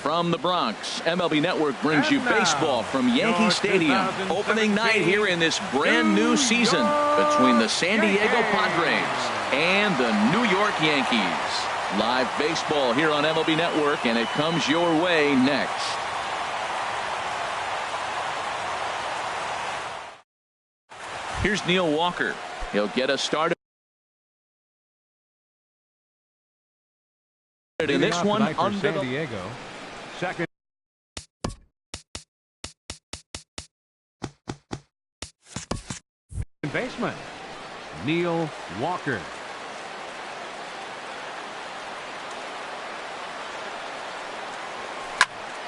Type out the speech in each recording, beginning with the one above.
From the Bronx, MLB Network brings you baseball from Yankee Stadium. Opening night here in this brand new season between the San Diego Padres and the New York Yankees. Live baseball here on MLB Network, and it comes your way next. Here's Neil Walker. He'll get us started in this one under San Diego. Second baseman, Neil Walker.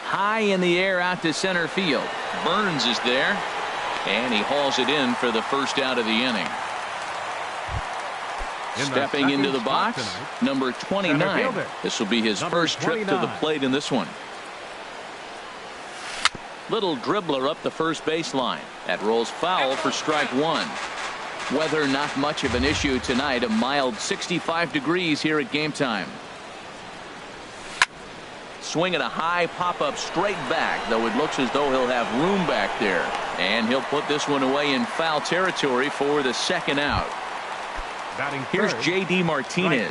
High in the air out to center field. Burns is there, and he hauls it in for the first out of the inning. Stepping into the box, tonight, number 29. This will be his first trip to the plate in this one. Little dribbler up the first baseline. That rolls foul for strike one. Weather not much of an issue tonight. A mild 65 degrees here at game time. Swinging a high pop-up straight back, though it looks as though he'll have room back there. And he'll put this one away in foul territory for the second out. Here's J.D. Martinez.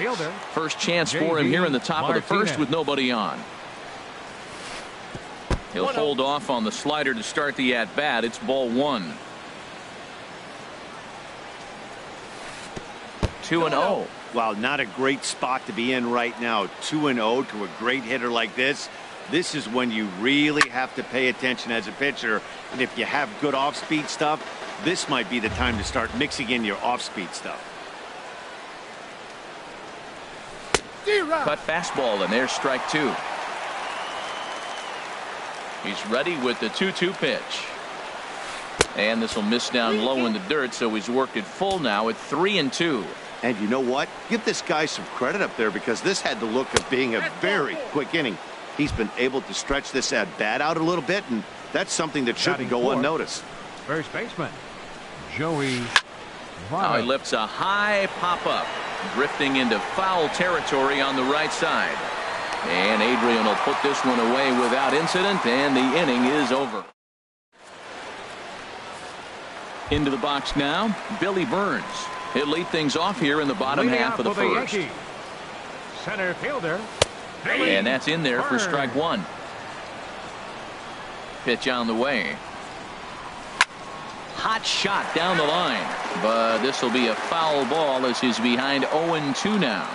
First chance for him here in the top of the first with nobody on. He'll hold off on the slider to start the at-bat. It's ball one. 2-0. Wow, not a great spot to be in right now. 2-0 to a great hitter like this. This is when you really have to pay attention as a pitcher. And if you have good off-speed stuff, this might be the time to start mixing in your off-speed stuff. Cut fastball, and there's strike two. He's ready with the 2-2 pitch. And this will miss down low in the dirt, so he's worked it full now at 3-2. And you know what? Give this guy some credit up there, because this had the look of being a very quick inning. He's been able to stretch this at bat out a little bit, and that's something that shouldn't go unnoticed. First baseman, Joey. Now he lifts a high pop-up, drifting into foul territory on the right side. And Adrian will put this one away without incident, and the inning is over. Into the box now, Billy Burns. He'll lead things off here in the bottom half of the first. Center fielder. And that's in there for strike one. Pitch on the way. Hot shot down the line, but this will be a foul ball as he's behind 0-2 now.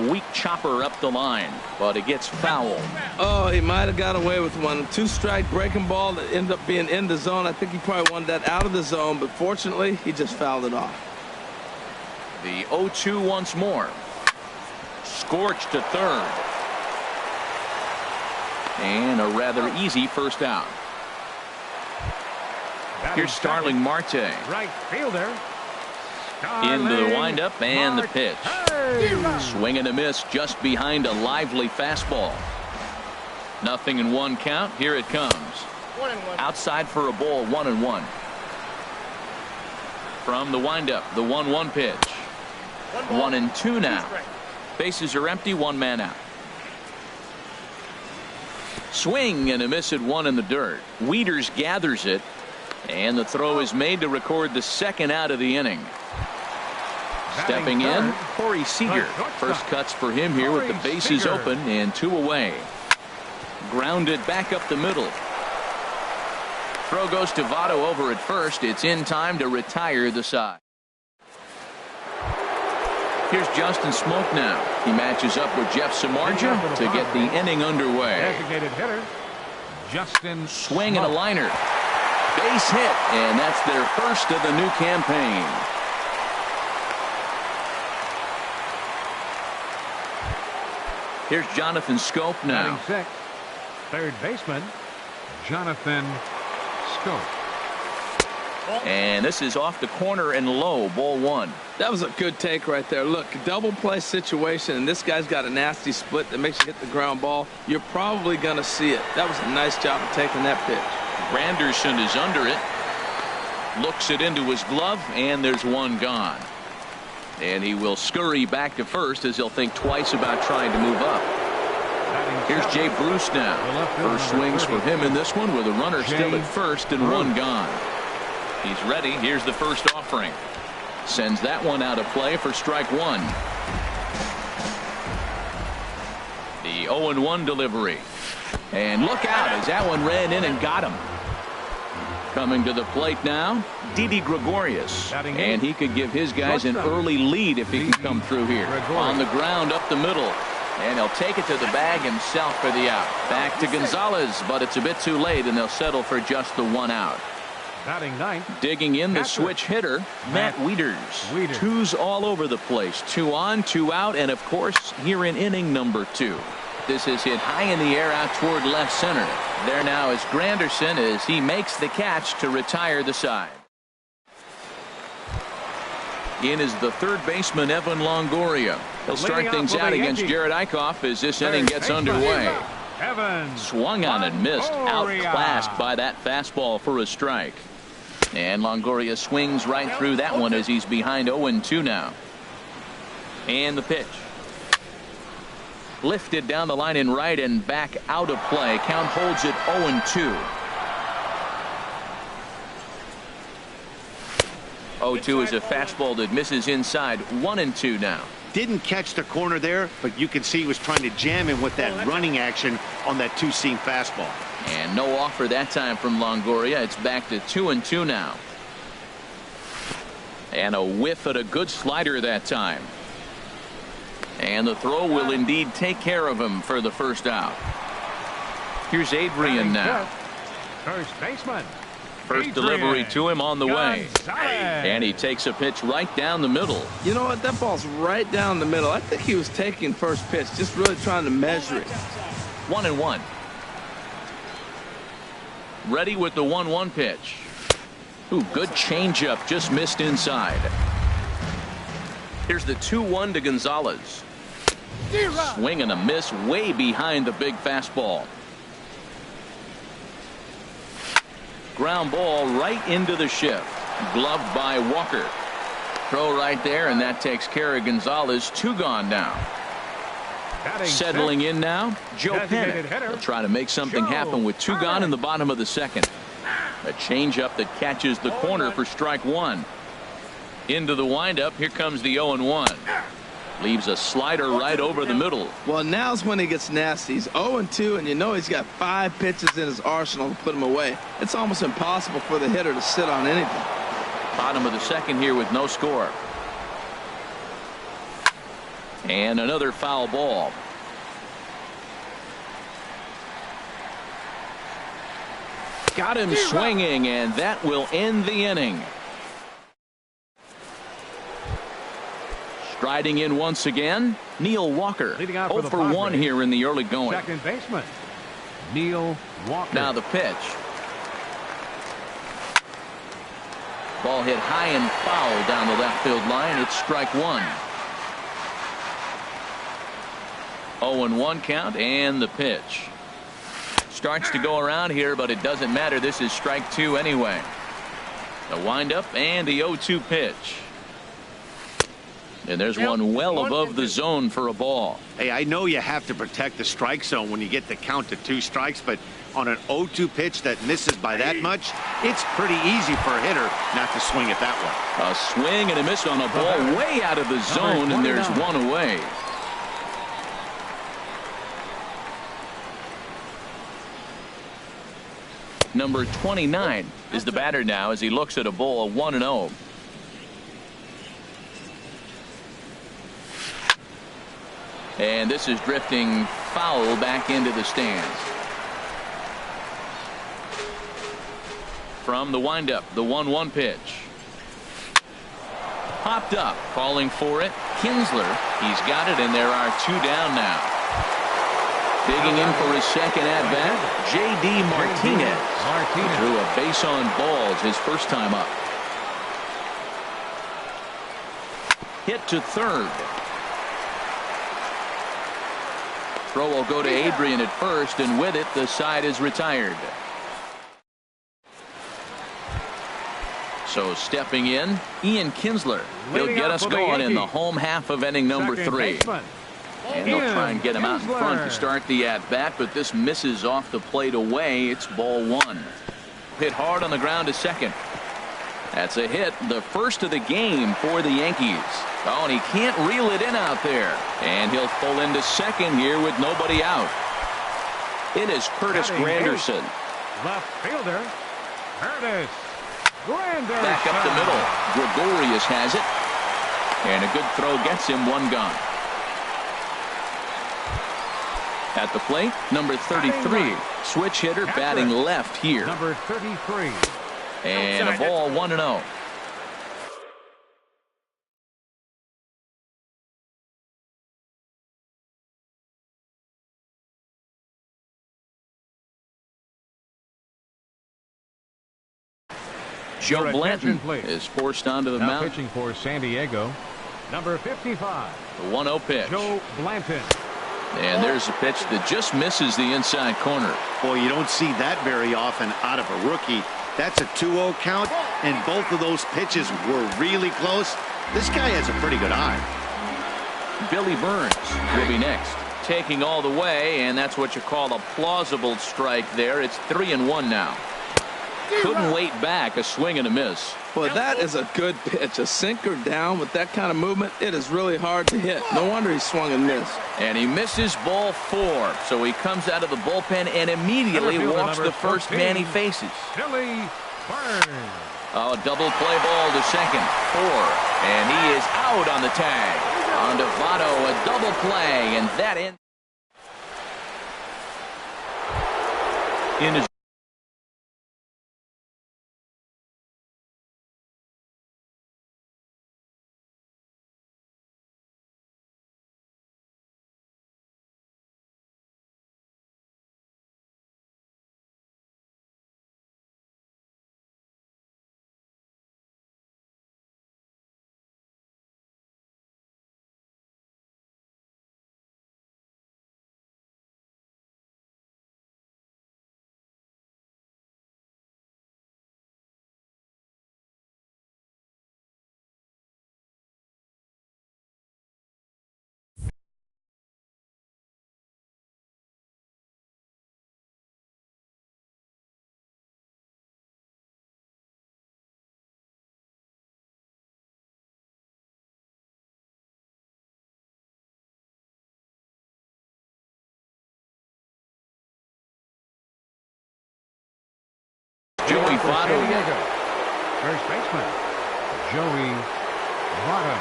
Weak chopper up the line, but it gets foul. Oh, he might have got away with one. Two-strike breaking ball that ended up being in the zone. I think he probably wanted that out of the zone, but fortunately, he just fouled it off. The 0-2 once more. Scorched to third. And a rather easy first out. Here's Starling Marte. Right fielder. Into the windup and the pitch. Swing and a miss just behind a lively fastball. Nothing in one count. Here it comes. Outside for a ball, 1-1. From the windup, the 1-1 pitch. 1-2 now. Bases are empty, one man out. Swing and a miss at one in the dirt. Wieters gathers it, and the throw is made to record the second out of the inning. Stepping in, Corey Seager. First cuts for him here with the bases open and two away. Grounded back up the middle. Throw goes to Votto over at first. It's in time to retire the side. Here's Justin Smoke now. He matches up with Jeff Samardzija to get the inning underway. Designated hitter, Justin Swing and a liner. Base hit, and that's their first of the new campaign. Here's Jonathan Schoop now. 96, third baseman, Jonathan Schoop. And this is off the corner and low, ball one. That was a good take right there. Look, double play situation, and this guy's got a nasty split that makes you hit the ground ball. You're probably going to see it. That was a nice job of taking that pitch. Granderson is under it. Looks it into his glove, and there's one gone. And he will scurry back to first as he'll think twice about trying to move up. Here's Jay Bruce now. First swings for him in this one with a runner still at first and one gone. He's ready. Here's the first offering. Sends that one out of play for strike one. The 0-1 delivery. And look out as that one ran in and got him. Coming to the plate now, Didi Gregorius. And he could give his guys an early lead if he can come through here. On the ground up the middle. And he'll take it to the bag himself for the out. Back to Gonzalez, but it's a bit too late, and they'll settle for just the one out. Batting ninth. Digging in the switch hitter, Matt Wieters. Twos all over the place. 2 on, 2 out, and of course, here in inning number 2. This is hit high in the air out toward left center. There now is Granderson as he makes the catch to retire the side. In is the third baseman, Evan Longoria. He'll start things out against Jared Eichhoff as this inning gets underway. Swung on and missed. Outclassed by that fastball for a strike. And Longoria swings right through that one as he's behind 0-2 now. And the pitch. Lifted down the line in right and back out of play. Count holds it 0-2. 0-2 is a fastball that misses inside. 1-2 now. Didn't catch the corner there, but you can see he was trying to jam him with that running action on that two-seam fastball. And no offer that time from Longoria. It's back to 2-2 now. And a whiff at a good slider that time. And the throw will indeed take care of him for the first out. Here's Adrian now. First baseman. First delivery to him on the way. And he takes a pitch right down the middle. You know what? That ball's right down the middle. I think he was taking first pitch, just really trying to measure it. 1-1. Ready with the 1-1 pitch. Ooh, good changeup, just missed inside. Here's the 2-1 to Gonzalez. Swing and a miss way behind the big fastball. Ground ball right into the shift. Gloved by Walker. Throw right there, and that takes care of Gonzalez. 2 gone now. Settling in now, Joe Pennant. He'll try to make something happen with 2 gone in the bottom of the second. A changeup that catches the corner for strike 1. Into the windup. Here comes the 0-1. Leaves a slider right over the middle. Well, now's when he gets nasty. He's 0-2, and you know he's got 5 pitches in his arsenal to put him away. It's almost impossible for the hitter to sit on anything. Bottom of the second here with no score. And another foul ball. Got him swinging, and that will end the inning. Striding in once again, Neil Walker. 0 for 1 here in the early going. Second baseman, Neil Walker. Now the pitch. Ball hit high and foul down the left field line. It's strike 1. 0-1 count and the pitch. Starts to go around here, but it doesn't matter. This is strike 2 anyway. The windup and the 0-2 pitch. And there's one well above the zone for a ball. Hey, I know you have to protect the strike zone when you get the count to 2 strikes, but on an 0-2 pitch that misses by that much, it's pretty easy for a hitter not to swing it that way. A swing and a miss on a ball way out of the zone, and there's 1 away. Number 29 is the batter now as he looks at a ball 1-0. And this is drifting foul back into the stands. From the windup, the 1-1 pitch. Popped up, falling for it. Kinsler, he's got it, and there are 2 down now. Digging in for his second at-bat, J.D. Martinez. Drew a base on balls his first time up. Hit to third. Throw will go to Adrian at first, and with it, the side is retired. So stepping in, Ian Kinsler. He'll get us going in the home half of inning number 3. And they'll try and get him out in front to start the at-bat, but this misses off the plate away. It's ball one. Hit hard on the ground to second. That's a hit, the first of the game for the Yankees. Oh, and he can't reel it in out there. And he'll pull into second here with nobody out. It is Curtis Granderson. Left fielder, Curtis Granderson. Back up the middle. Gregorius has it. And a good throw gets him one gone. At the plate, number 33. Switch hitter batting left here. Number 33. And a ball 1-0. Joe Blanton is forced onto the mound. Pitching for San Diego, number 55. The 1-0 pitch. Joe Blanton. And there's a pitch that just misses the inside corner. Boy, you don't see that very often out of a rookie. That's a 2-0 count, and both of those pitches were really close. This guy has a pretty good eye. Billy Burns will be next. Taking all the way, and that's what you call a plausible strike there. It's 3-1 now. Couldn't wait back. A swing and a miss. Well, that is a good pitch. A sinker down with that kind of movement, it is really hard to hit. No wonder he swung and missed. And he misses ball 4. So he comes out of the bullpen and immediately walks the first man he faces. Billy Burns. Oh, double play ball to second. 4. And he is out on the tag. On to Votto, a double play, and that ends. In his Joey Votto. First baseman, Joey Votto.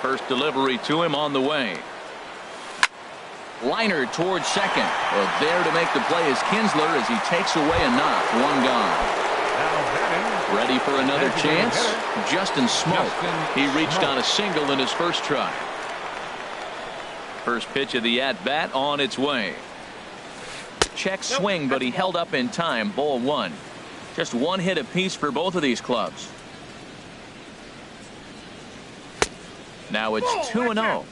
First delivery to him on the way. Liner towards second. Well, there to make the play is Kinsler as he takes away a knock. One gone. Ready for another chance. Justin Smoke. He reached on a single in his first try. First pitch of the at-bat on its way. Check swing, but he held up in time. Ball 1. Just one hit apiece for both of these clubs. Now it's 2-0.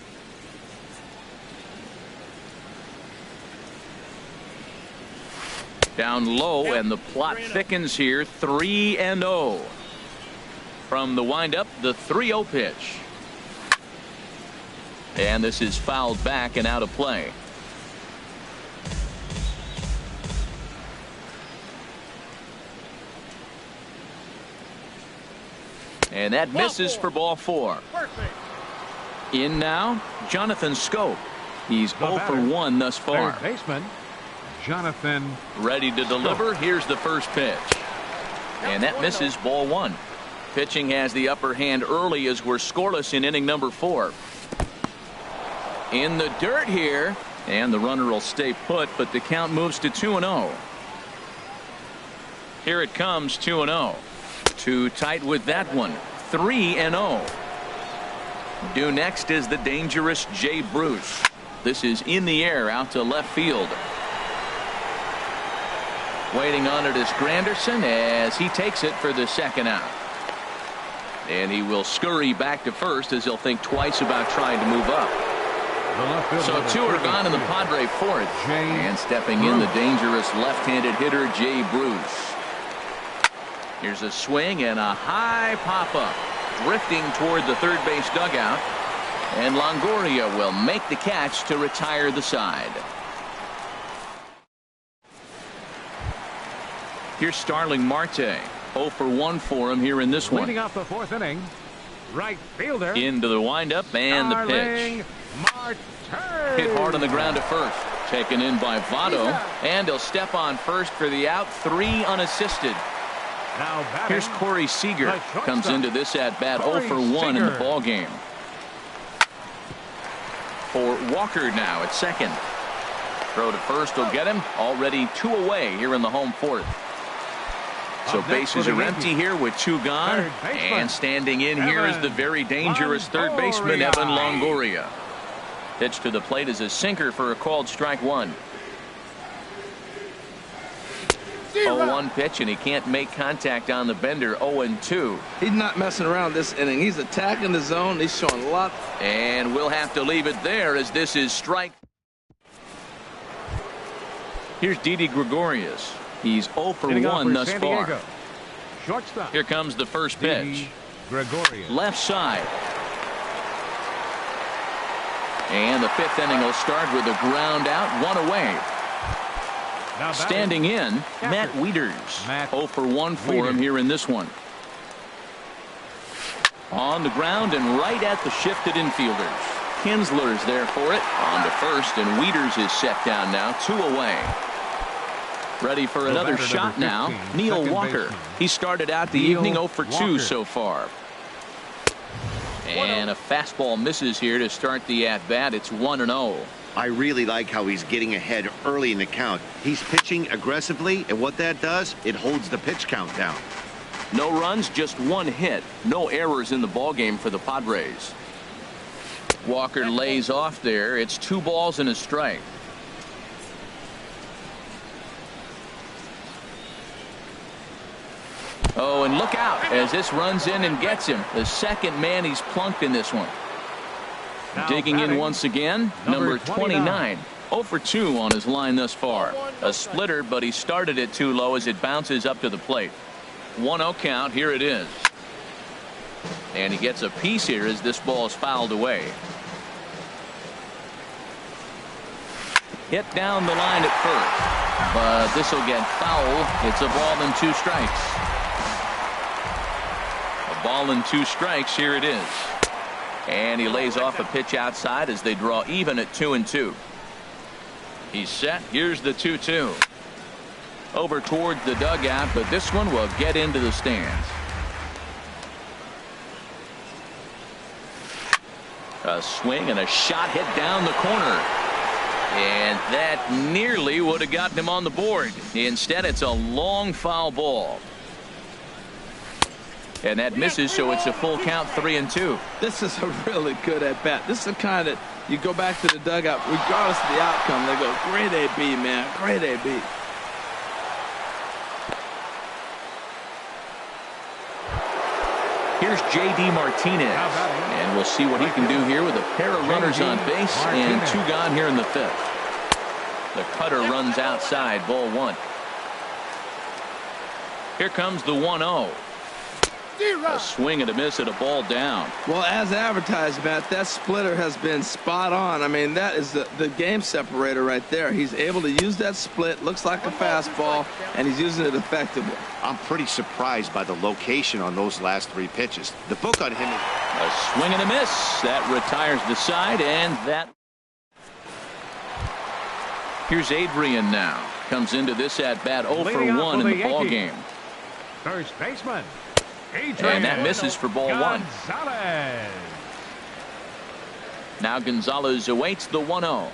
Down low, and the plot thickens here. 3-0. From the windup, the 3-0 pitch. And this is fouled back and out of play. And that misses for ball 4. In now, Jonathan Scope. He's 0 for 1 thus far. Third baseman, Jonathan. Ready to deliver. Here's the first pitch. And that misses ball 1. Pitching has the upper hand early as we're scoreless in inning number 4. In the dirt here, and the runner will stay put, but the count moves to 2-0. Here it comes, 2-0. Too tight with that one. 3-0. Due next is the dangerous Jay Bruce. This is in the air out to left field. Waiting on it is Granderson as he takes it for the second out. And he will scurry back to first as he'll think twice about trying to move up. So 2 are gone in the Padre fourth. And stepping in, the dangerous left-handed hitter Jay Bruce. Here's a swing and a high pop-up. Drifting toward the third base dugout. And Longoria will make the catch to retire the side. Here's Starling Marte. 0 for 1 for him here in this one. Leading off the 4th inning, right fielder. Into the windup and the pitch. Marte. Hit hard on the ground to first. Taken in by Votto. And he'll step on first for the out. 3 unassisted. Now batting, here's Corey Seager. Comes into this at-bat 0 for 1 in the ball game. For Walker now at second. Throw to first will get him. Already 2 away here in the home 4th. So bases are empty here with 2 gone. And standing in here is the very dangerous third baseman, Evan Longoria. Pitch to the plate is a sinker for a called strike 1. 0-1 pitch, and he can't make contact on the bender. 0-2. He's not messing around this inning. He's attacking the zone. He's showing a lot. And we'll have to leave it there as this is strike. Here's Didi Gregorius. He's 0 for 1 thus far. Shortstop. Here comes the first pitch. Gregorius. Left side. And the 5th inning will start with a ground out, 1 away. Now standing in, Matt Wieters. 0 for 1 for him here in this one. On the ground and right at the shifted infielders. Kinsler's there for it. On to first, and Wieters is set down now, 2 away. Ready for another shot now. Neil Walker. He started out the evening 0 for 2 so far. And a fastball misses here to start the at-bat. It's 1-0. I really like how he's getting ahead early in the count. He's pitching aggressively, and what that does, it holds the pitch count down. No runs, just 1 hit. No errors in the ballgame for the Padres. Walker lays off there. It's 2 balls and a strike. Oh, and look out as this runs in and gets him. The second man he's plunked in this one. Now digging batting, in once again, number 29. 0 for 2 on his line thus far. A splitter, but he started it too low as it bounces up to the plate. 1-0 count. Here it is. And he gets a piece here as this ball is fouled away. Hit down the line at first, but this will get foul. It's a ball and 2 strikes. A ball and 2 strikes. Here it is. And he lays off a pitch outside as they draw even at 2-2. He's set. Here's the 2-2. Over towards the dugout, but this one will get into the stands. A swing and a shot hit down the corner. And that nearly would have gotten him on the board. Instead, it's a long foul ball. And that misses, so it's a full count, 3-2. This is a really good at-bat. This is the kind that you go back to the dugout, regardless of the outcome, they go, great AB, man, great AB. Here's J.D. Martinez. And we'll see what he can do here with a pair of runners on base and 2 gone here in the 5th. The cutter runs outside, ball 1. Here comes the 1-0. A swing and a miss at a ball down. Well, as advertised, Matt, that splitter has been spot on. I mean, that is the game separator right there. He's able to use that split, looks like a fastball, and he's using it effectively. I'm pretty surprised by the location on those last 3 pitches. The book on him is a swing and a miss. That retires the side, and that. Here's Adrian now. Comes into this at-bat 0 for 1 in the ball game. First baseman. And that misses for ball 1. Gonzalez. Now Gonzalez awaits the 1-0.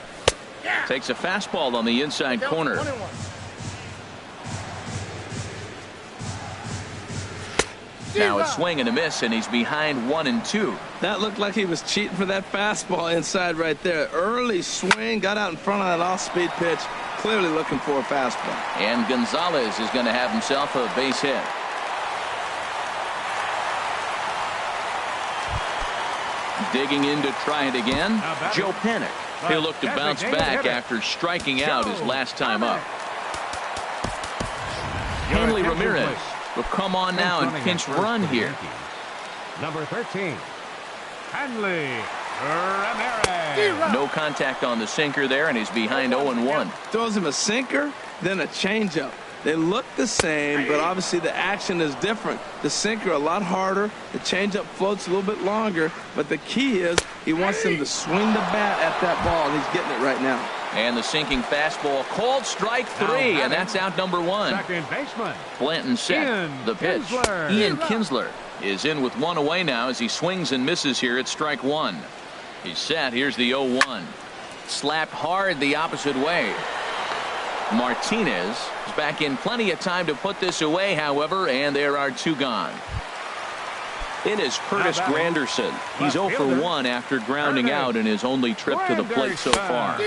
Takes a fastball on the inside corner. Now a swing and a miss, and he's behind 1-2. That looked like he was cheating for that fastball inside right there. Early swing, got out in front of that off-speed pitch, clearly looking for a fastball. And Gonzalez is going to have himself a base hit. Digging in to try it again, Joe Panic. He'll look to bounce back after striking out his last time up. Hanley Ramirez will come on now and pinch run here. Number 13, Hanley Ramirez. No contact on the sinker there, and he's behind 0-1. Throws him a sinker, then a changeup. They look the same, but obviously the action is different. The sinker a lot harder. The changeup floats a little bit longer. But the key is he wants him to swing the bat at that ball, and he's getting it right now. And the sinking fastball called strike 3, and that's out number 1. Second baseman. Blanton set the pitch. Kinsler. Ian Kinsler is in with 1 away now as he swings and misses here at strike 1. He's set. Here's the 0-1. Slapped hard the opposite way. Martinez is back in plenty of time to put this away, however, and there are 2 gone. It is Curtis Granderson. He's 0 for 1 after grounding out in his only trip to the plate so far.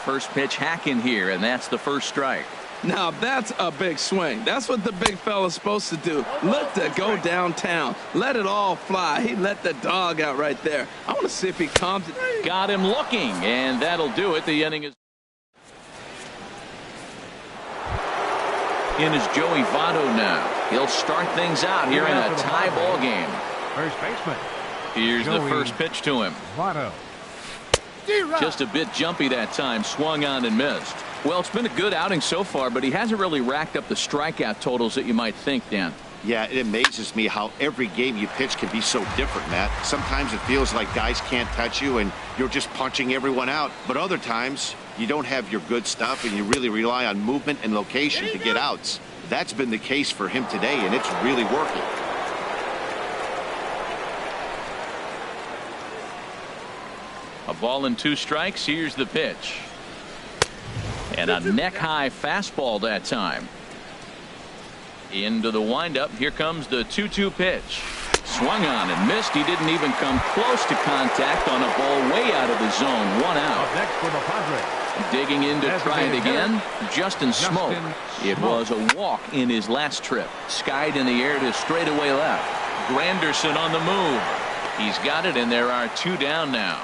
First pitch hacking here, and that's the first strike. Now that's a big swing. That's what the big fella's supposed to do. Let the go downtown. Let it all fly. He let the dog out right there. I want to see if he comes. Got him looking, and that'll do it. The inning is. In is Joey Votto now. He'll start things out here in a tie ball game. First baseman. Here's the first pitch to him. Votto. Just a bit jumpy that time. Swung on and missed. Well, it's been a good outing so far, but he hasn't really racked up the strikeout totals that you might think, Dan. Yeah, it amazes me how every game you pitch can be so different, Matt. Sometimes it feels like guys can't touch you and you're just punching everyone out. But other times you don't have your good stuff and you really rely on movement and location to get outs. That's been the case for him today, and it's really working. A ball and 2 strikes. Here's the pitch. And a neck-high fastball that time. Into the windup. Here comes the 2-2 pitch. Swung on and missed. He didn't even come close to contact on a ball way out of the zone. 1 out. Up next for the Padres. Digging in to try it again. Justin Smoak. It was a walk in his last trip. Skied in the air to straightaway left. Granderson on the move. He's got it, and there are 2 down now.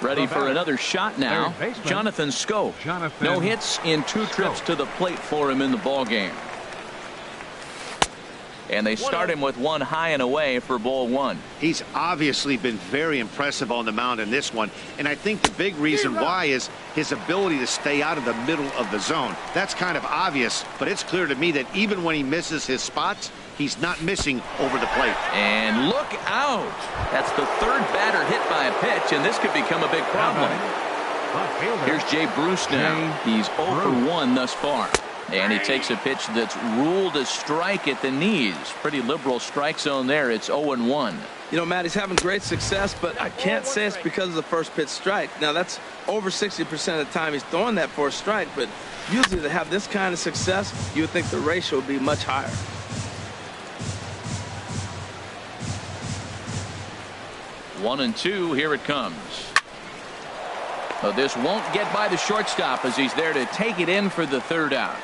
Ready for another shot now. Jonathan Schoop. No hits in 2 trips to the plate for him in the ball game. And they start him with 1 high and away for ball 1. He's obviously been very impressive on the mound in this one, and I think the big reason why is his ability to stay out of the middle of the zone. That's kind of obvious, but it's clear to me that even when he misses his spots, he's not missing over the plate. And look out. That's the 3rd batter hit by a pitch, and this could become a big problem. Here's Jay Bruce now. He's 0 for 1 thus far. And he takes a pitch that's ruled a strike at the knees. Pretty liberal strike zone there. It's 0-1. You know, Matt, he's having great success, but I can't say it's because of the first pitch strike. Now, that's over 60% of the time he's throwing that for a strike, but usually to have this kind of success, you would think the ratio would be much higher. One and 2. Here it comes. This won't get by the shortstop as he's there to take it in for the 3rd out.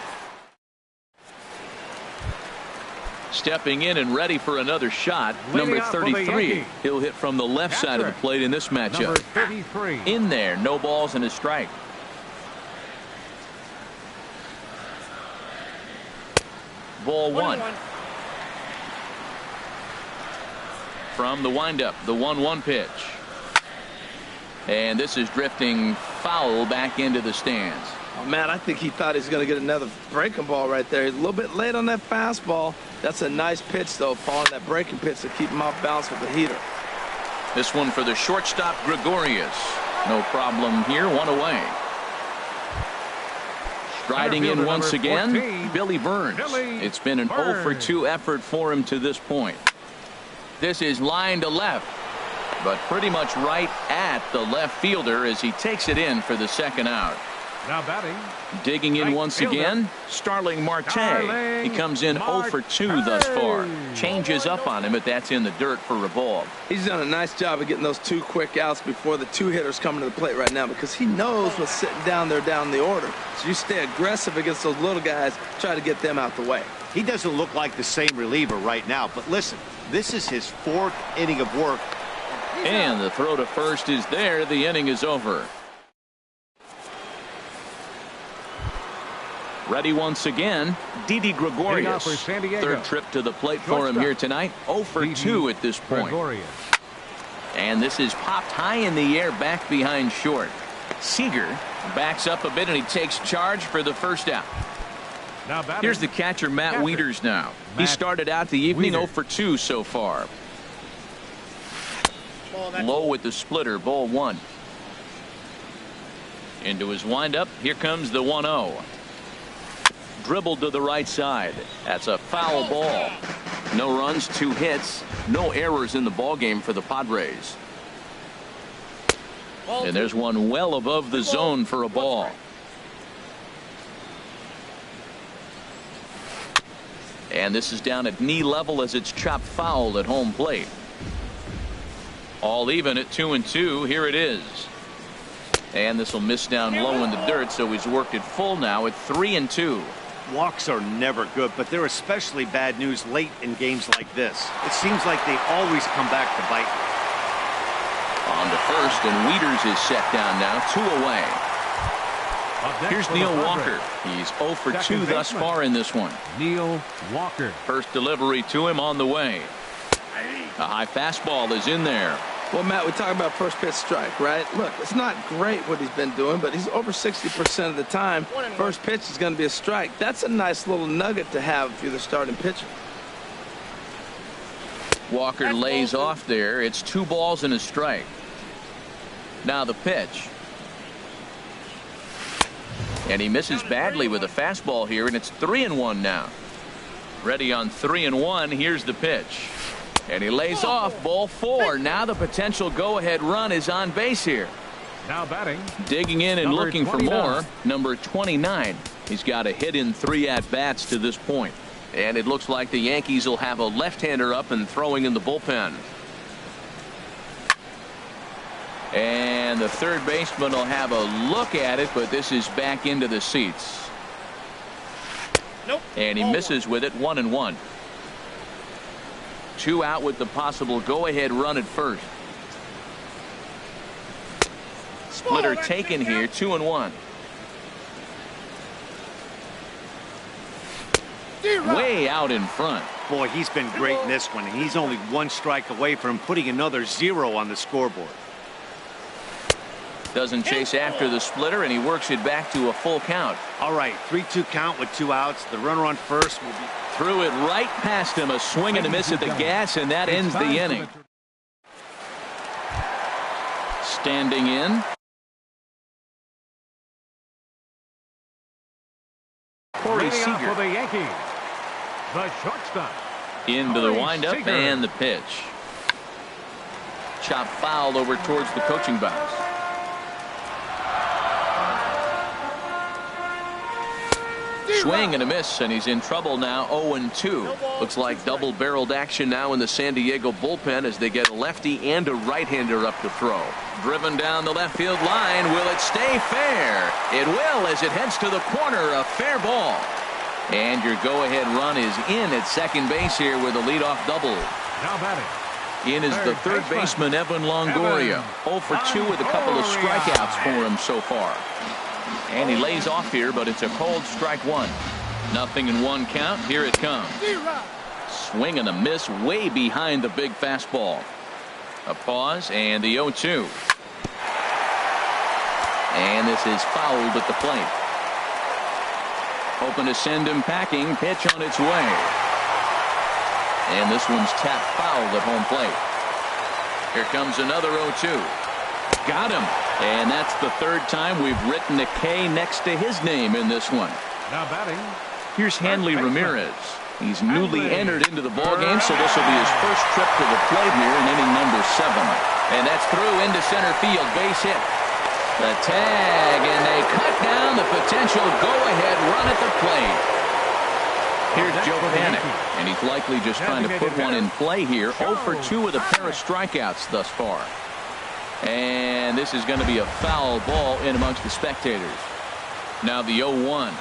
Stepping in and ready for another shot. Number 33. He'll hit from the left side of the plate in this matchup. Number 33. In there. No balls and a strike. Ball 1. From the windup, the 1-1 pitch. And this is drifting foul back into the stands. Oh, Matt, I think he thought he was going to get another breaking ball right there. He's a little bit late on that fastball. That's a nice pitch, though, following that breaking pitch to keep him off balance with the heater. This one for the shortstop, Gregorius. No problem here. 1 away. Striding in once again, 14, Billy Burns. It's been an 0 for 2 effort for him to this point. This is line to left, but pretty much right at the left fielder as he takes it in for the 2nd out. Now batting. Digging in once again, Starling Marte. He comes in 0 for 2 thus far. Changes up on him, but that's in the dirt for a ball. He's done a nice job of getting those 2 quick outs before the 2 hitters coming to the plate right now, because he knows what's sitting down there down the order. So you stay aggressive against those little guys, try to get them out the way. He doesn't look like the same reliever right now, but listen, this is his 4th inning of work. And the throw to first is there. The inning is over. Ready once again, Didi Gregorius. 3rd trip to the plate for him here tonight. 0 for 2 at this point. And this is popped high in the air back behind short. Seager backs up a bit and he takes charge for the first out. Now batting. Here's the catcher, Matt Wieters now. He started out the evening 0 for 2 so far. Low with the splitter, ball 1. Into his windup. Here comes the 1-0. Dribbled to the right side. That's a foul ball. No runs, 2 hits, no errors in the ball game for the Padres. And there's one well above the zone for a ball. And this is down at knee level as it's chopped foul at home plate. All even at 2-2. Here it is. And this will miss down low in the dirt, so he's worked it full now at 3-2. Walks are never good, but they're especially bad news late in games like this. It seems like they always come back to bite. On to first, and Wieters is set down now, 2 away. Here's Neil Walker. He's 0 for 2 thus far in this one. Neil Walker. First delivery to him on the way. A high fastball is in there. Well, Matt, we talk about first pitch strike, right? Look, it's not great what he's been doing, but he's over 60% of the time. First pitch is going to be a strike. That's a nice little nugget to have if you're the starting pitcher. Walker lays off there. It's 2 balls and a strike. Now the pitch. And he misses badly with a fastball here, and it's 3-1 now. Ready on 3-1. Here's the pitch. And he lays off, ball 4. Now the potential go-ahead run is on base here. Now batting. Digging in and looking for more. Number 29. He's got a hit in 3 at-bats to this point. And it looks like the Yankees will have a left-hander up and throwing in the bullpen. And the third baseman will have a look at it, but this is back into the seats. Nope. And he misses with it, 1-1. 2 out with the possible go-ahead run at first. Splitter taken here, 2-1. Way out in front. Boy, he's been great in this one. He's only 1 strike away from putting another 0 on the scoreboard. Doesn't chase after the splitter, and he works it back to a full count. All right, 3-2 count with 2 outs. The runner on first will be. Threw it right past him, a swing and a miss at the gas, and that ends the inning. Standing in. Corey Seager. For the Yankees, the shortstop. Into the windup and the pitch. Chop foul over towards the coaching box. Swing and a miss, and he's in trouble now. 0-2. Looks like double-barreled action now in the San Diego bullpen as they get a lefty and a right-hander up to throw. Driven down the left field line. Will it stay fair? It will as it heads to the corner. A fair ball. And your go-ahead run is in at second base here with a leadoff double. Now batting. In is the third baseman, Evan Longoria. 0 for 2 with a couple of strikeouts for him so far. And he lays off here, but it's a cold strike 1. 0-1 count. Here it comes. Swing and a miss way behind the big fastball. A pause and the 0-2. And this is fouled at the plate. Hoping to send him packing. Pitch on its way. And this one's tapped foul at home plate. Here comes another 0-2. Got him. And that's the third time we've written a K next to his name in this one. Now batting. Here's Hanley Ramirez. He's newly entered into the ballgame, so this will be his first trip to the plate here in inning number 7. And that's through into center field. Base hit. The tag, and they cut down the potential go-ahead run at the plate. Here's Joe Panik, and he's likely just trying to put one in play here. 0 for 2 with a pair of strikeouts thus far. And this is going to be a foul ball in amongst the spectators. Now the 0-1.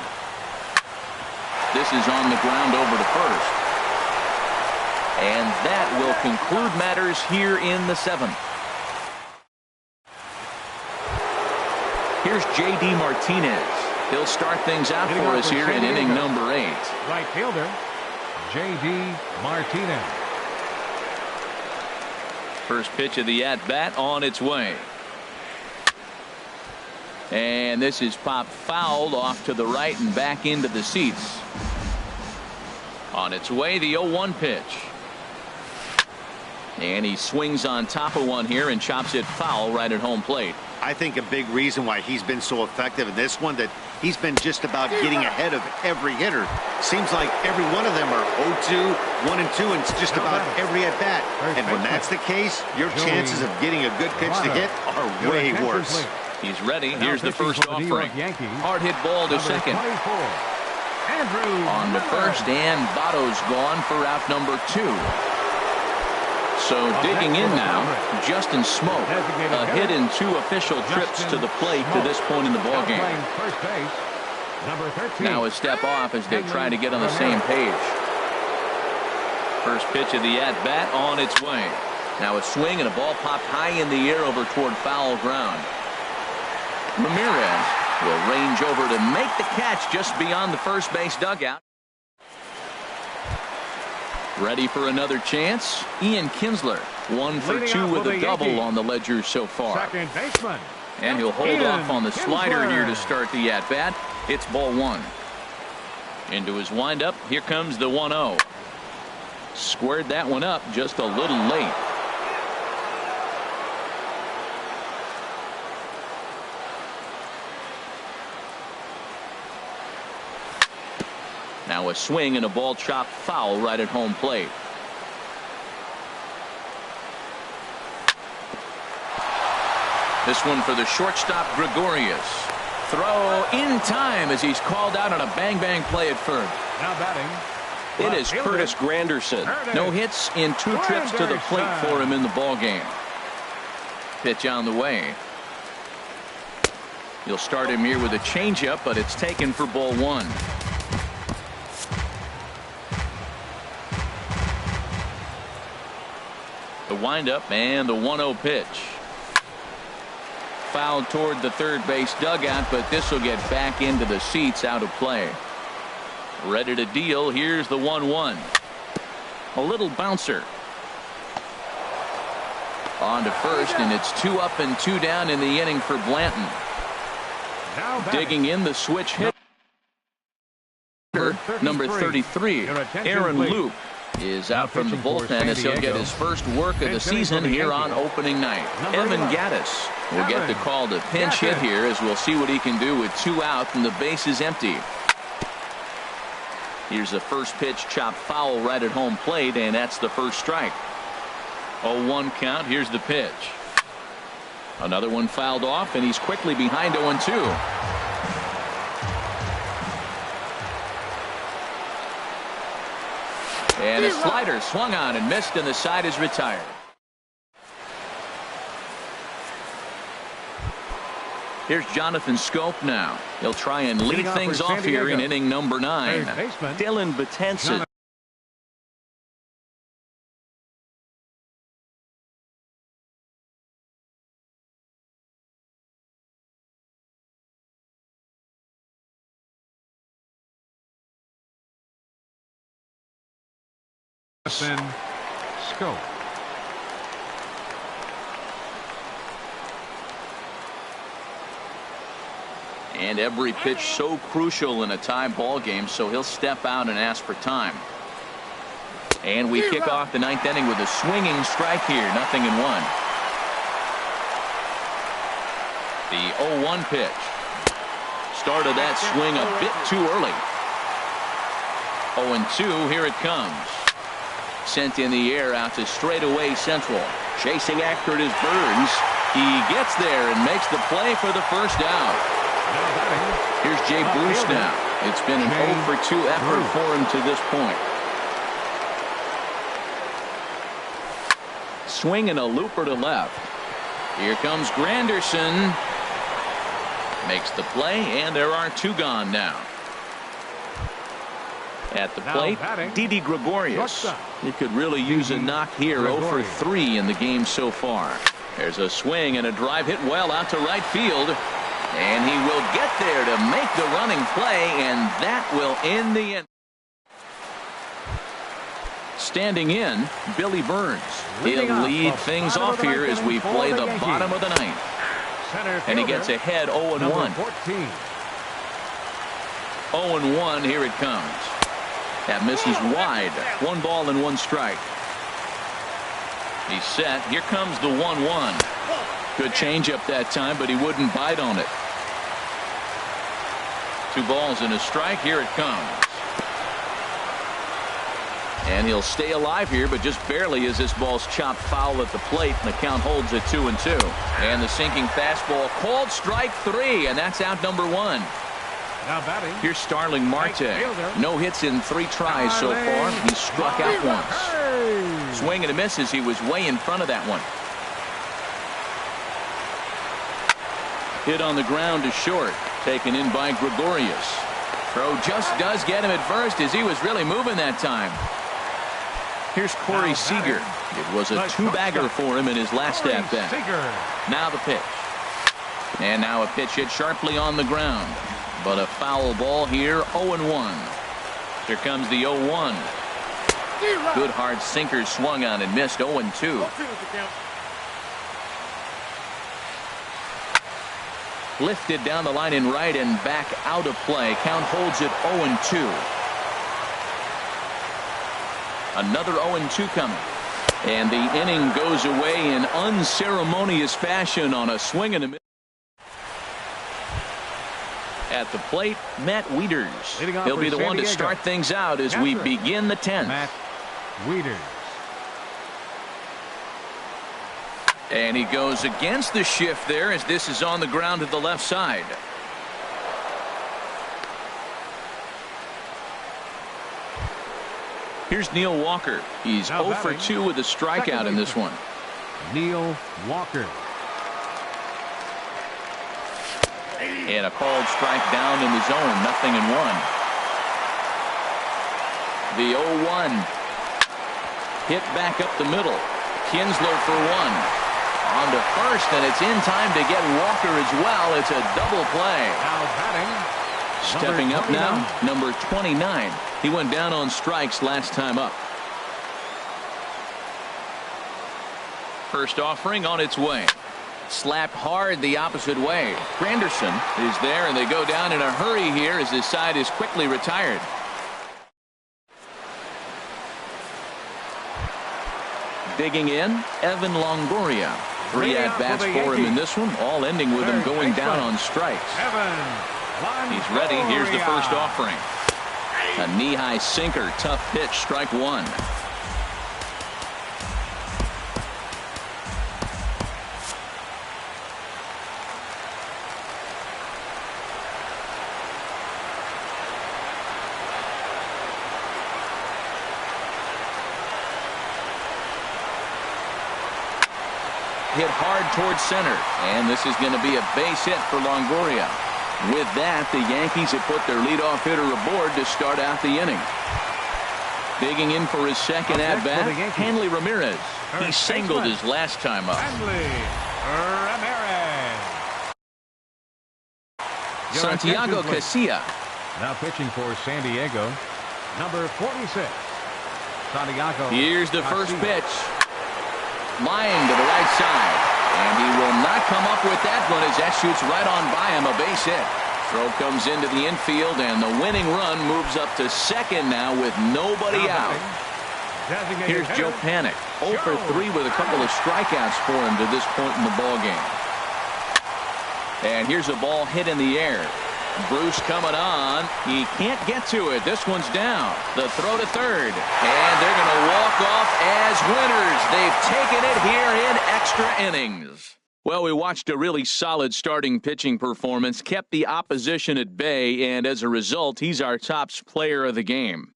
This is on the ground over to first. And that will conclude matters here in the 7th. Here's J.D. Martinez. He'll start things out for us here in inning number 8. Right fielder, J.D. Martinez. First pitch of the at-bat on its way. And this is popped fouled off to the right and back into the seats. On its way, the 0-1 pitch. And he swings on top of one here and chops it foul right at home plate. I think a big reason why he's been so effective in this one, that he's been just about getting ahead of every hitter. Seems like every one of them are 0-2, 1-2, and it's just about every at-bat. And when that's the case, your chances of getting a good pitch to hit are way worse. He's ready. Here's the first offering. Hard hit ball to second. On to first, and Votto's gone for out number 2. So digging in now, Justin Smoke, a hit in 2 official trips to the plate to this point in the ballgame. Now a step off as they try to get on the same page. First pitch of the at-bat on its way. Now a swing and a ball popped high in the air over toward foul ground. Ramirez will range over to make the catch just beyond the first base dugout. Ready for another chance? Ian Kinsler, 1 for 2 with a double on the ledger so far. Second baseman. And he'll hold off on the slider here to start the at-bat. It's ball 1. Into his windup. Here comes the 1-0. Squared that one up just a little late. Now a swing and a ball chopped foul right at home plate. This one for the shortstop, Gregorius. Throw in time as he's called out on a bang-bang play at first. Now batting. It is Curtis Granderson. No hits in 2 trips to the plate for him in the ballgame. Pitch on the way. You'll start him here with a changeup, but it's taken for ball 1. The windup and the 1-0 pitch. Fouled toward the third base dugout, but this will get back into the seats, out of play. Ready to deal. Here's the 1-1. A little bouncer. On to first, and it's 2 up and 2 down in the inning for Blanton. Digging in, the switch hit. Number 33, Aaron Luke, is out from the bullpen as he'll get his first work of the season here on opening night. Evan Gattis will get the call to pinch hit here, as we'll see what he can do with 2 out and the base is empty. Here's the first pitch, chopped foul right at home plate, and that's the first strike. 0-1 count. Here's the pitch. Another one fouled off, and he's quickly behind 0-2. And a slider swung on and missed, and the side is retired. Here's Jonathan Scope now. He'll try and lead things off here in inning number 9. Dylan Betances. Scope. And every pitch so crucial in a tie ball game, so he'll step out and ask for time. And we kick off the 9th inning with a swinging strike here. 0-1. The 0-1 pitch. Started that swing a bit too early. 0-2. Here it comes. Sent in the air out to straightaway central. Chasing after it is Burns. He gets there and makes the play for the first out. Here's Jay Bruce now. It's been an 0-for-2 effort for him to this point. Swing and a looper to left. Here comes Granderson. Makes the play, and there are 2 gone now. At the plate, Didi Gregorius. He could really use a knock here. 0-for-3 in the game so far. There's a swing and a drive hit well out to right field. And he will get there to make the running play, and that will end the inning. Standing in, Billy Burns. He'll lead things off here as we play the bottom of the ninth. And he gets ahead 0-1. 0-1, here it comes. That misses wide. 1 ball and 1 strike. He's set. Here comes the 1-1. Good changeup that time, but he wouldn't bite on it. 2 balls and a strike. Here it comes. And he'll stay alive here, but just barely as this ball's chopped foul at the plate, and the count holds at 2-2. And the sinking fastball called strike 3, and that's out number 1. Now batting. Here's Starling Marte. No hits in 3 tries so far. He's struck out once. Swing and a miss as he was way in front of that one. Hit on the ground to short. Taken in by Gregorius. Throw just does get him at first as he was really moving that time. Here's Corey Seager. It was a 2-bagger for him in his last at-bat. Now the pitch. And now a pitch hit sharply on the ground. But a foul ball here, 0-1. Here comes the 0-1. Good hard sinker swung on and missed, 0-2. Lifted down the line in right and back out of play. Count holds it 0-2. Another 0-2 coming. And the inning goes away in unceremonious fashion on a swing and a miss. At the plate, Matt Wieters. He'll be the one to start things out as we begin the 10th. Matt Wieters. And he goes against the shift there as this is on the ground to the left side. Here's Neil Walker. He's 0 for 2 with a strikeout in this one. Neil Walker. And a called strike down in the zone. 0-1. The 0-1. Hit back up the middle. Kinsler for 1. On to first, and it's in time to get Walker as well. It's a double play. Now batting. Stepping up now, number 29. He went down on strikes last time up. First offering on its way. Slapped hard the opposite way. Granderson is there, and they go down in a hurry here as his side is quickly retired. Digging in, Evan Longoria. 3 at-bats for him in this one, all ending with him going down on strikes. He's ready. Here's the first offering. A knee-high sinker, tough pitch, strike 1. Hit hard towards center, and this is going to be a base hit for Longoria. With that, the Yankees have put their leadoff hitter aboard to start out the inning. Digging in for his second at-bat, Hanley Ramirez. He singled his last time up. Hanley Ramirez. Santiago Casilla. Now pitching for San Diego, number 46. Santiago. Here's the first pitch. Line to the right side. And he will not come up with that one as that shoots right on by him, a base hit. Throw comes into the infield, and the winning run moves up to second now with nobody out. Here's Joe Panik. 0 for 3 with a couple of strikeouts for him to this point in the ballgame. And here's a ball hit in the air. Bruce coming on. He can't get to it. This one's down. The throw to third. And they're going to walk off as winners. They've taken it here in extra innings. Well, we watched a really solid starting pitching performance, kept the opposition at bay, and as a result, he's our top player of the game.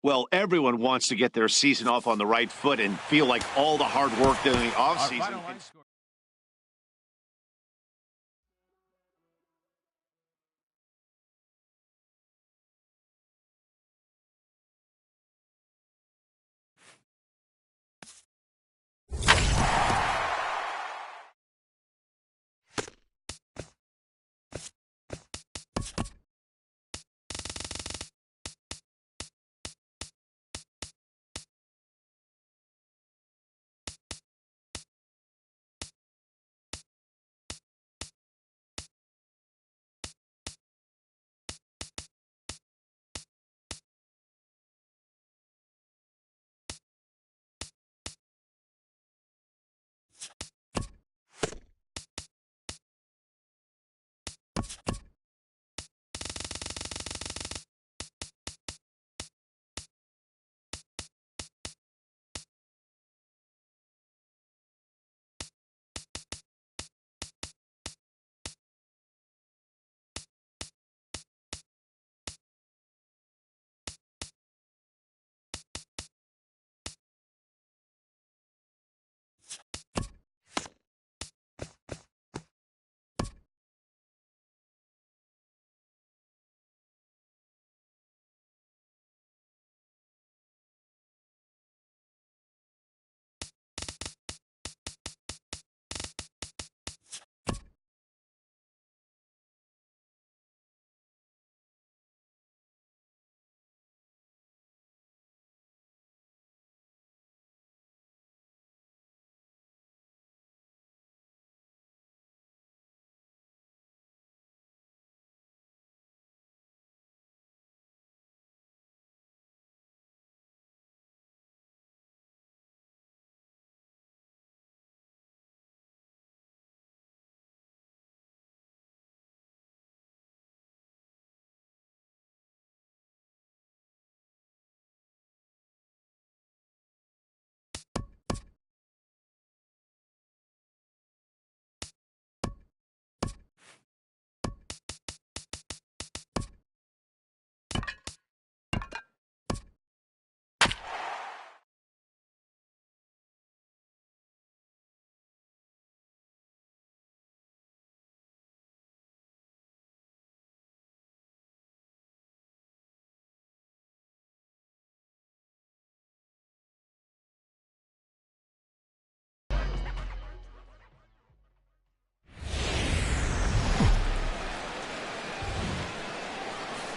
Well, everyone wants to get their season off on the right foot and feel like all the hard work during the offseason.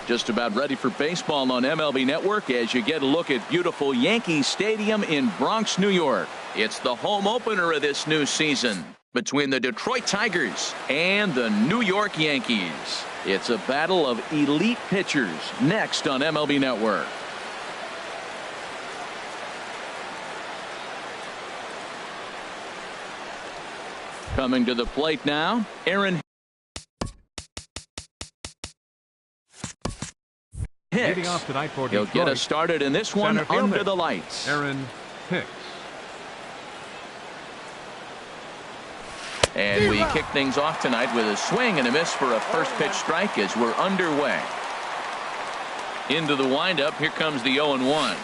Just about ready for baseball on MLB Network as you get a look at beautiful Yankee Stadium in Bronx, New York. It's the home opener of this new season between the Detroit Tigers and the New York Yankees. It's a battle of elite pitchers next on MLB Network. Coming to the plate now, Aaron Hicks. Off tonight for He'll Detroit. get us started in this one under the lights. Aaron Hicks. And we kick things off tonight with a swing and a miss for a first pitch strike as we're underway. Into the windup. Here comes the 0-1.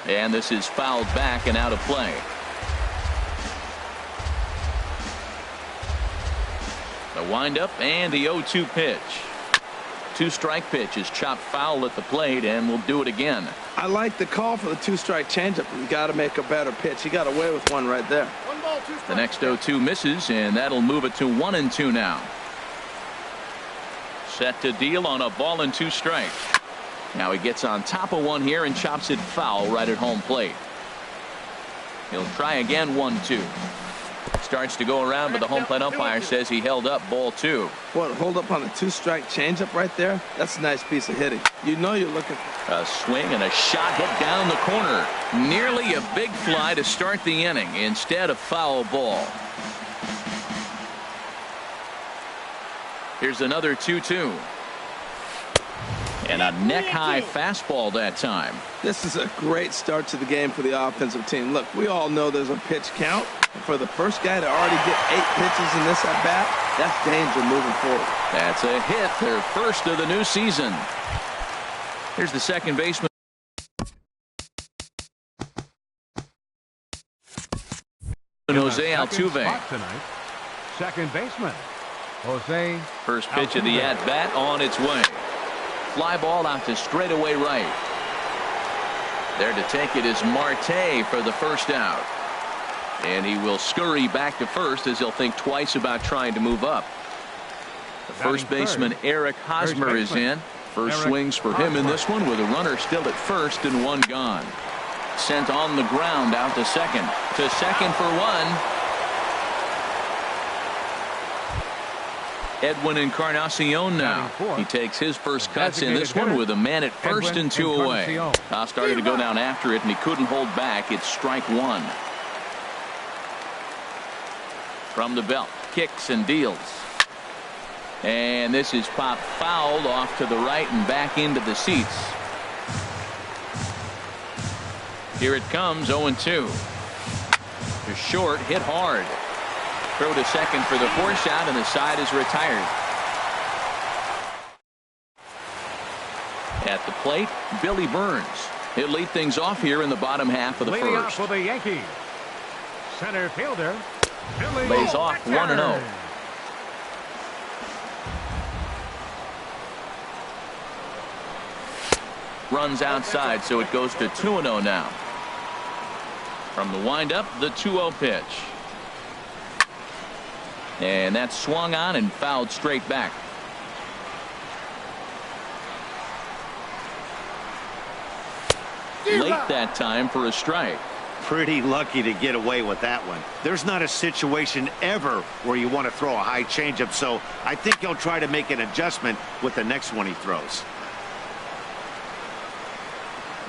And this is fouled back and out of play. The windup and the 0-2 pitch. 2-strike pitch is chopped foul at the plate, and we'll do it again. I like the call for the 2-strike changeup. You got to make a better pitch. He got away with one right there. The next 0-2 misses, and that'll move it to 1-2 now. Set to deal on a ball and 2 strikes. Now he gets on top of one here and chops it foul right at home plate. He'll try again. 1-2. Starts to go around, but the home plate umpire says he held up ball 2. What, hold up on a 2-strike changeup right there? That's a nice piece of hitting. You know you're looking for a swing and a shot hit down the corner. Nearly a big fly to start the inning instead of foul ball. Here's another 2-2. And a neck-high fastball that time. This is a great start to the game for the offensive team. Look, we all know there's a pitch count. For the first guy to already get 8 pitches in this at-bat, that's danger moving forward. That's a hit, their first of the new season. Here's the second baseman. Jose Altuve. Second baseman, Jose. First pitch of the at-bat on its way. Fly ball out to straightaway right. There to take it is Marte for the first out. And he will scurry back to first as he'll think twice about trying to move up. The first baseman Eric Hosmer is in. First swings for him in this one with a runner still at first and 1 gone. Sent on the ground out to second. To second for 1. Edwin Encarnacion now. He takes his first cuts in this one with a man at first and 2 away. Started to go down after it and he couldn't hold back. It's strike 1. From the belt, kicks and deals. And this is popped fouled off to the right and back into the seats. Here it comes, 0-2. To short, hit hard. Throw to second for the force out, and the side is retired. At the plate, Billy Burns. He'll lead things off here in the bottom half of the Leading first. off for the Yankees, center fielder Billy lays off 1-0. Runs outside, so it goes to 2-0 now. From the windup, the 2-0 pitch. And that's swung on and fouled straight back. Late that time for a strike. Pretty lucky to get away with that one. There's not a situation ever where you want to throw a high changeup, so I think he'll try to make an adjustment with the next one he throws.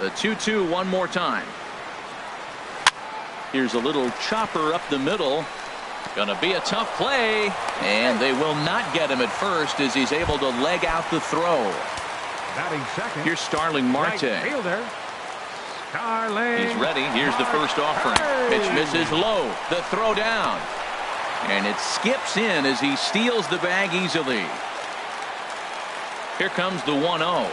The 2-2 one more time. Here's a little chopper up the middle. Gonna be a tough play, and they will not get him at first as he's able to leg out the throw. Batting second. Here's Starling Marte. Right fielder. He's ready. Here's the first offering. Pitch misses low. The throw down. And it skips in as he steals the bag easily. Here comes the 1-0.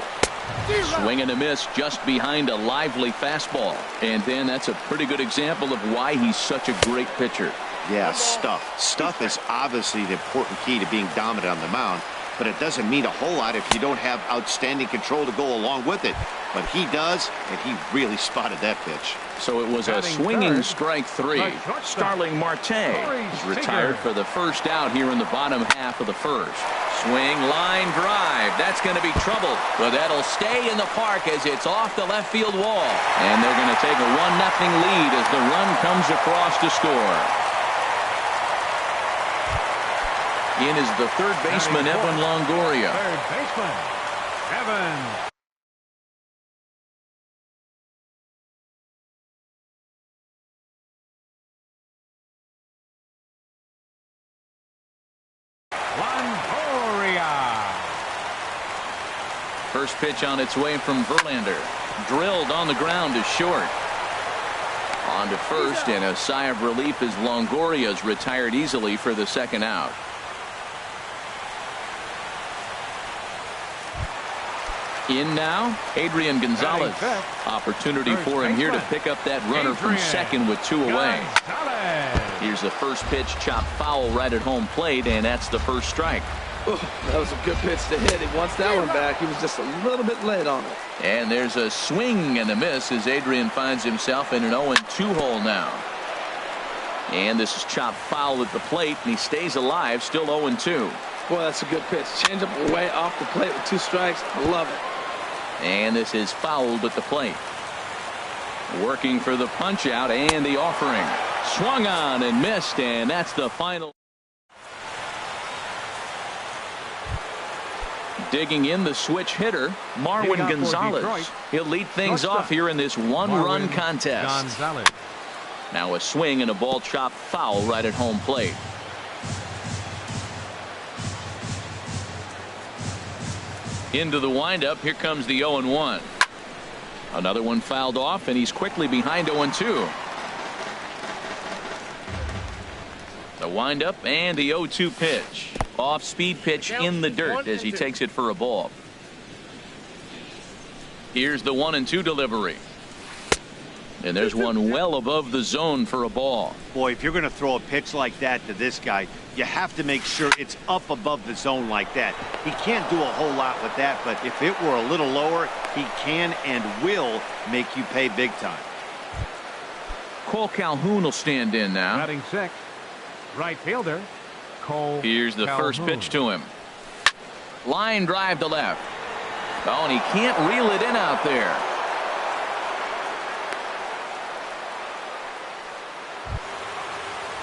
Swing and a miss just behind a lively fastball. And then that's a pretty good example of why he's such a great pitcher. Yeah, stuff. Stuff is obviously the important key to being dominant on the mound. but it doesn't mean a whole lot if you don't have outstanding control to go along with it. But he does, and he really spotted that pitch. So it was a swinging strike three. Starling Marte is retired for the first out here in the bottom half of the first. Swing, line drive. That's going to be trouble, but that'll stay in the park as it's off the left field wall. And they're going to take a 1-0 lead as the run comes across to score. In is the third baseman, Evan Longoria. Third baseman, Evan. First pitch on its way from Verlander. Drilled on the ground is short. On to first, and a sigh of relief as Longoria's retired easily for the second out. In now, Adrian Gonzalez. Opportunity for him here to pick up that runner from second with 2 away. Here's the first pitch, chopped foul right at home plate, and that's the first strike. Oh, that was a good pitch to hit. He wants that one back. He was just a little bit late on it. And there's a swing and a miss as Adrian finds himself in an 0-2 hole now. And this is chopped foul at the plate, and he stays alive, still 0-2. Boy, that's a good pitch. Change up way off the plate with 2 strikes. I love it. And this is fouled at the plate. Working for the punch out and the offering. Swung on and missed, and that's the final. Digging in the switch hitter, Marwin Gonzalez. He'll lead things off here in this one-run contest. Gonzalez. Now a swing and a ball chopped foul right at home plate. Into the windup. Here comes the 0-1. Another one fouled off, and he's quickly behind 0-2. The windup and the 0-2 pitch. Off-speed pitch in the dirt as he takes it for a ball. Here's the 1-2 delivery. And there's one well above the zone for a ball. Boy, if you're going to throw a pitch like that to this guy, you have to make sure it's up above the zone like that. He can't do a whole lot with that, but if it were a little lower, he can and will make you pay big time. Cole Calhoun will stand in now. Batting sixth, right fielder, Cole Here's the Calhoun. first pitch to him. Line drive to left. Oh, and he can't reel it in out there.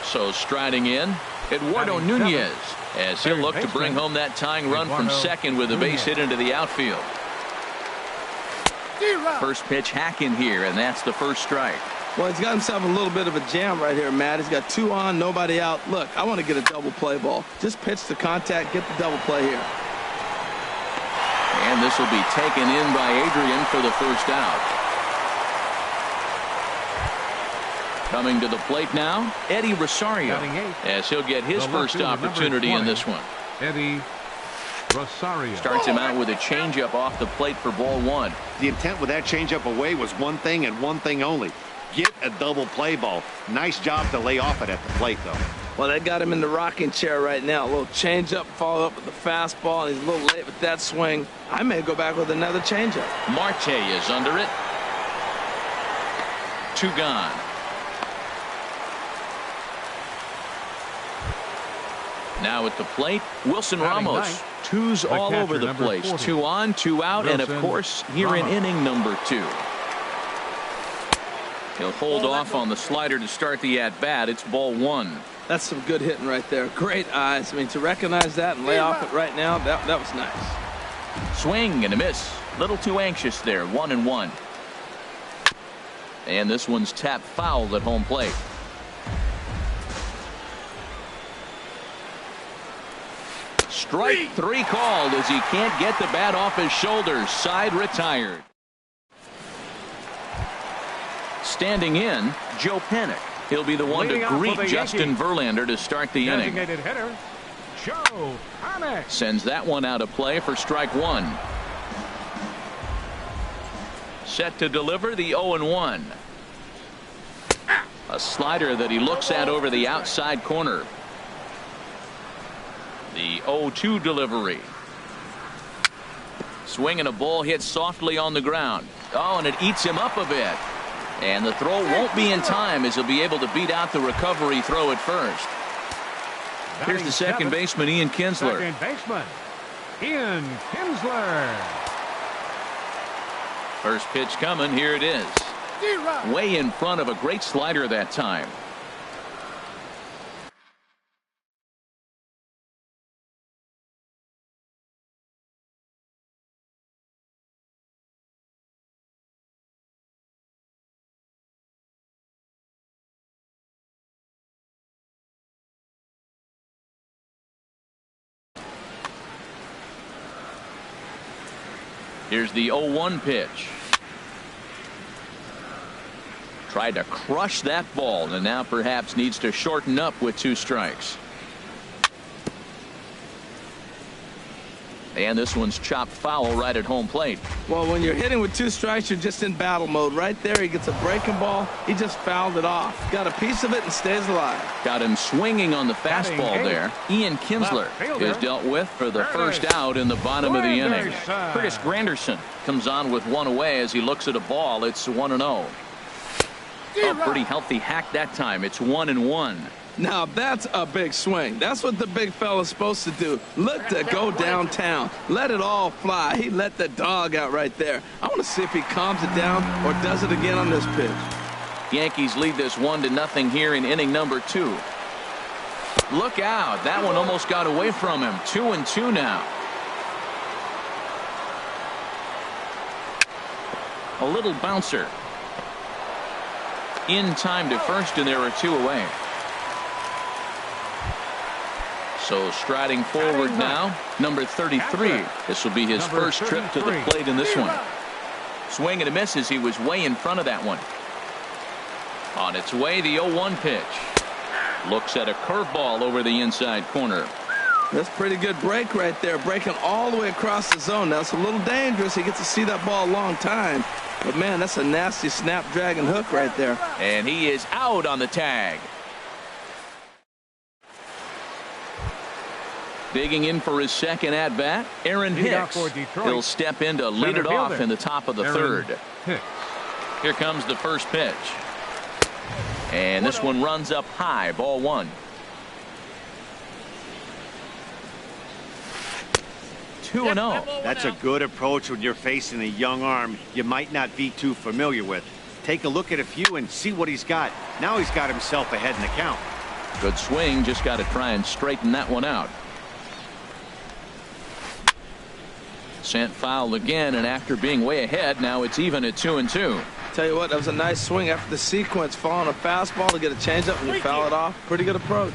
So striding in, Eduardo Nunez, as he'll look to bring home that tying run from second with a base hit into the outfield. First pitch hacking here, and that's the first strike. Well, he's got himself a little bit of a jam right here, Matt. He's got 2 on, nobody out. Look, I want to get a double play ball. Just pitch the contact, get the double play here. And this will be taken in by Adrian for the first out. Coming to the plate now, Eddie Rosario, as he'll get his first opportunity in this one. Eddie Rosario starts him out with a changeup off the plate for ball 1. The intent with that changeup away was one thing and one thing only. Get a double play ball. Nice job to lay off it at the plate, though. Well, that got him in the rocking chair right now. A little changeup, follow up with the fastball, and he's a little late with that swing. I may go back with another changeup. Marte is under it. 2 gone. Now at the plate, Wilson Ramos. 2's all over the place. 2 on, 2 out, and of course here in inning number 2. He'll hold off on the slider to start the at-bat. It's ball 1. That's some good hitting right there. Great eyes. I mean, to recognize that and lay off it right now, that was nice. Swing and a miss. Little too anxious there. 1-1. And this one's tapped foul at home plate. Strike 3 called as he can't get the bat off his shoulders. Side retired. Standing in, Joe Panik. He'll be the one to greet Justin Verlander to start the inning. Designated hitter, Joe Panik. Sends that one out of play for strike 1. Set to deliver the 0-1. A slider that he looks at over the outside corner. The 0-2 delivery. Swinging a ball hit softly on the ground. Oh, and it eats him up a bit. And the throw won't be in time as he'll be able to beat out the recovery throw at first. Here's the second baseman, Ian Kinsler. Second baseman, Ian Kinsler. First pitch coming. Here it is. Way in front of a great slider that time. Here's the 0-1 pitch. Tried to crush that ball and now perhaps needs to shorten up with 2 strikes. And this one's chopped foul right at home plate. Well, when you're hitting with 2 strikes, you're just in battle mode. Right there, he gets a breaking ball. He just fouled it off. Got a piece of it and stays alive. Got him swinging on the fastball there. Ian Kinsler is dealt with for the first out in the bottom of the inning. Curtis Granderson comes on with 1 away as he looks at a ball. It's 1-0. A pretty healthy hack that time. It's 1-1. Now that's a big swing. That's what the big fella's supposed to do. Look to go downtown. Let it all fly. He let the dog out right there. I want to see if he calms it down or does it again on this pitch. Yankees lead this 1-0 here in inning number 2. Look out. That one almost got away from him. 2-2 now. A little bouncer. In time to first, and there are 2 away. So striding forward now, number 33. This will be his first trip to the plate in this one. Swing and a miss as he was way in front of that one. On its way, the 0-1 pitch. Looks at a curveball over the inside corner. That's a pretty good break right there. Breaking all the way across the zone. Now it's a little dangerous. He gets to see that ball a long time. But, man, that's a nasty snapdragon hook right there. And he is out on the tag. Digging in for his second at-bat, Aaron Hicks. He'll step in to lead it off in the top of the third. Here comes the first pitch. And this one runs up high, ball 1. 2-0. That's a good approach when you're facing a young arm you might not be too familiar with. Take a look at a few and see what he's got. Now he's got himself ahead in the count. Good swing. Just got to try and straighten that one out. Sent foul again, and after being way ahead, now it's even at 2-2. Tell you what, that was a nice swing after the sequence. Following a fastball to get a changeup and you foul it off. Pretty good approach.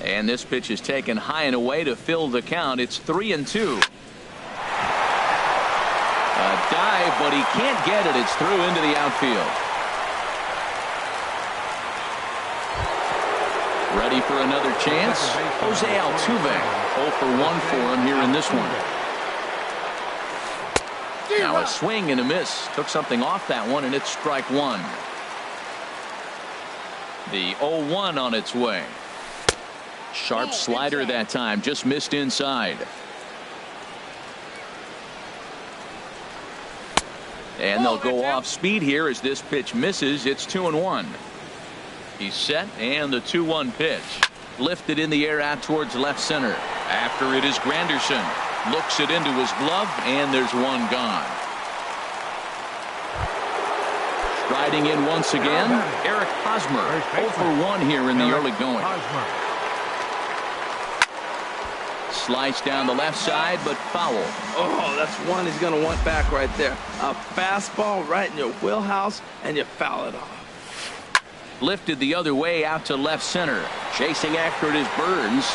And this pitch is taken high and away to fill the count. It's 3-2. A dive, but he can't get it. It's through into the outfield. Ready for another chance? Jose Altuve. 0 for 1 for him here in this one. Now a swing and a miss. Took something off that one, and it's strike 1. The 0-1 on its way. Sharp slider that time. Just missed inside. And they'll go off speed here as this pitch misses. It's 2-1. He's set, and the 2-1 pitch. Lifted in the air out towards left center. After it is Granderson. Looks it into his glove, and there's one gone. Striding in once again, Eric Hosmer. 0 for 1 here in the early going. Sliced down the left side, but foul. Oh, that's one he's going to want back right there. A fastball right in your wheelhouse, and you foul it off. Lifted the other way out to left center. Chasing after it is Burns.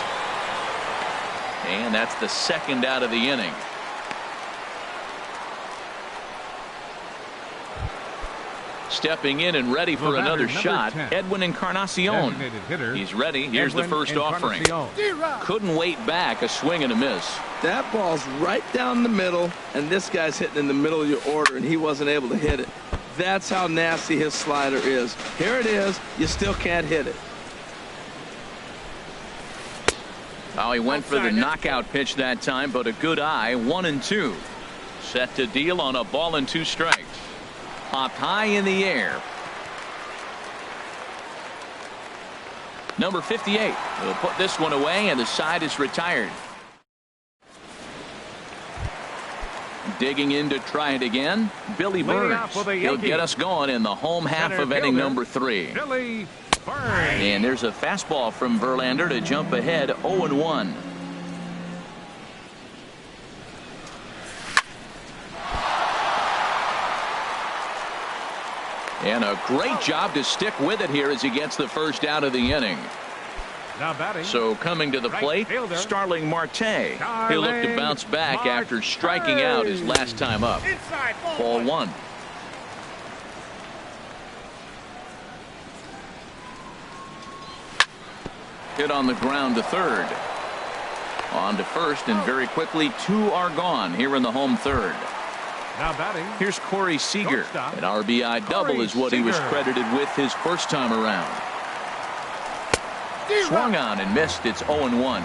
And that's the second out of the inning. Stepping in and ready for another shot, 10. Edwin Encarnacion. He's ready. Here's the first offering. Couldn't wait back. A swing and a miss. That ball's right down the middle, and this guy's hitting in the middle of your order, and he wasn't able to hit it. That's how nasty his slider is. Here it is. You still can't hit it. Oh, he went for the knockout pitch that time, but a good eye. 1-2. Set to deal on a ball and 2 strikes. Popped high in the air. Number 58 will put this one away, and the side is retired. Digging in to try it again, Billy Burns. He'll get us going in the home half of inning number 3. Billy Burns. And there's a fastball from Verlander to jump ahead 0-1. And a great job to stick with it here as he gets the first out of the inning. Now batting. So coming to the plate, Starling Marte. He'll look to bounce back after striking out his last time up. Ball 1. Hit on the ground to third. On to first, and very quickly 2 are gone here in the home third. Now batting. Here's Corey Seager. An RBI double is what he was credited with his first time around. Swung on and missed. It's 0-1.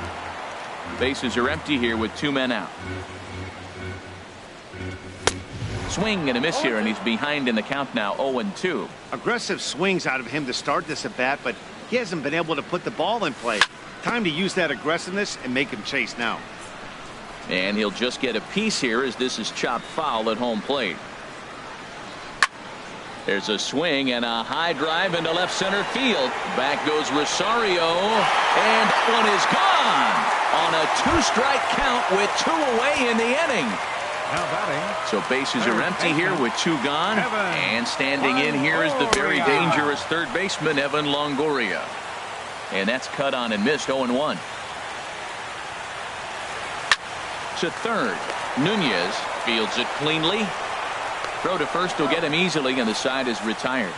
Bases are empty here with 2 men out. Swing and a miss here, and he's behind in the count now, 0-2. Aggressive swings out of him to start this at bat, but he hasn't been able to put the ball in play. Time to use that aggressiveness and make him chase now. And he'll just get a piece here as this is chopped foul at home plate. There's a swing and a high drive into left center field. Back goes Rosario, and that one is gone on a 2-strike count with 2 away in the inning. Now batting. So bases are empty here with 2 gone, and standing in here is the very dangerous third baseman Evan Longoria. And that's cut on and missed. 0-1. To third, Nunez fields it cleanly. Throw to first will get him easily, and the side is retired.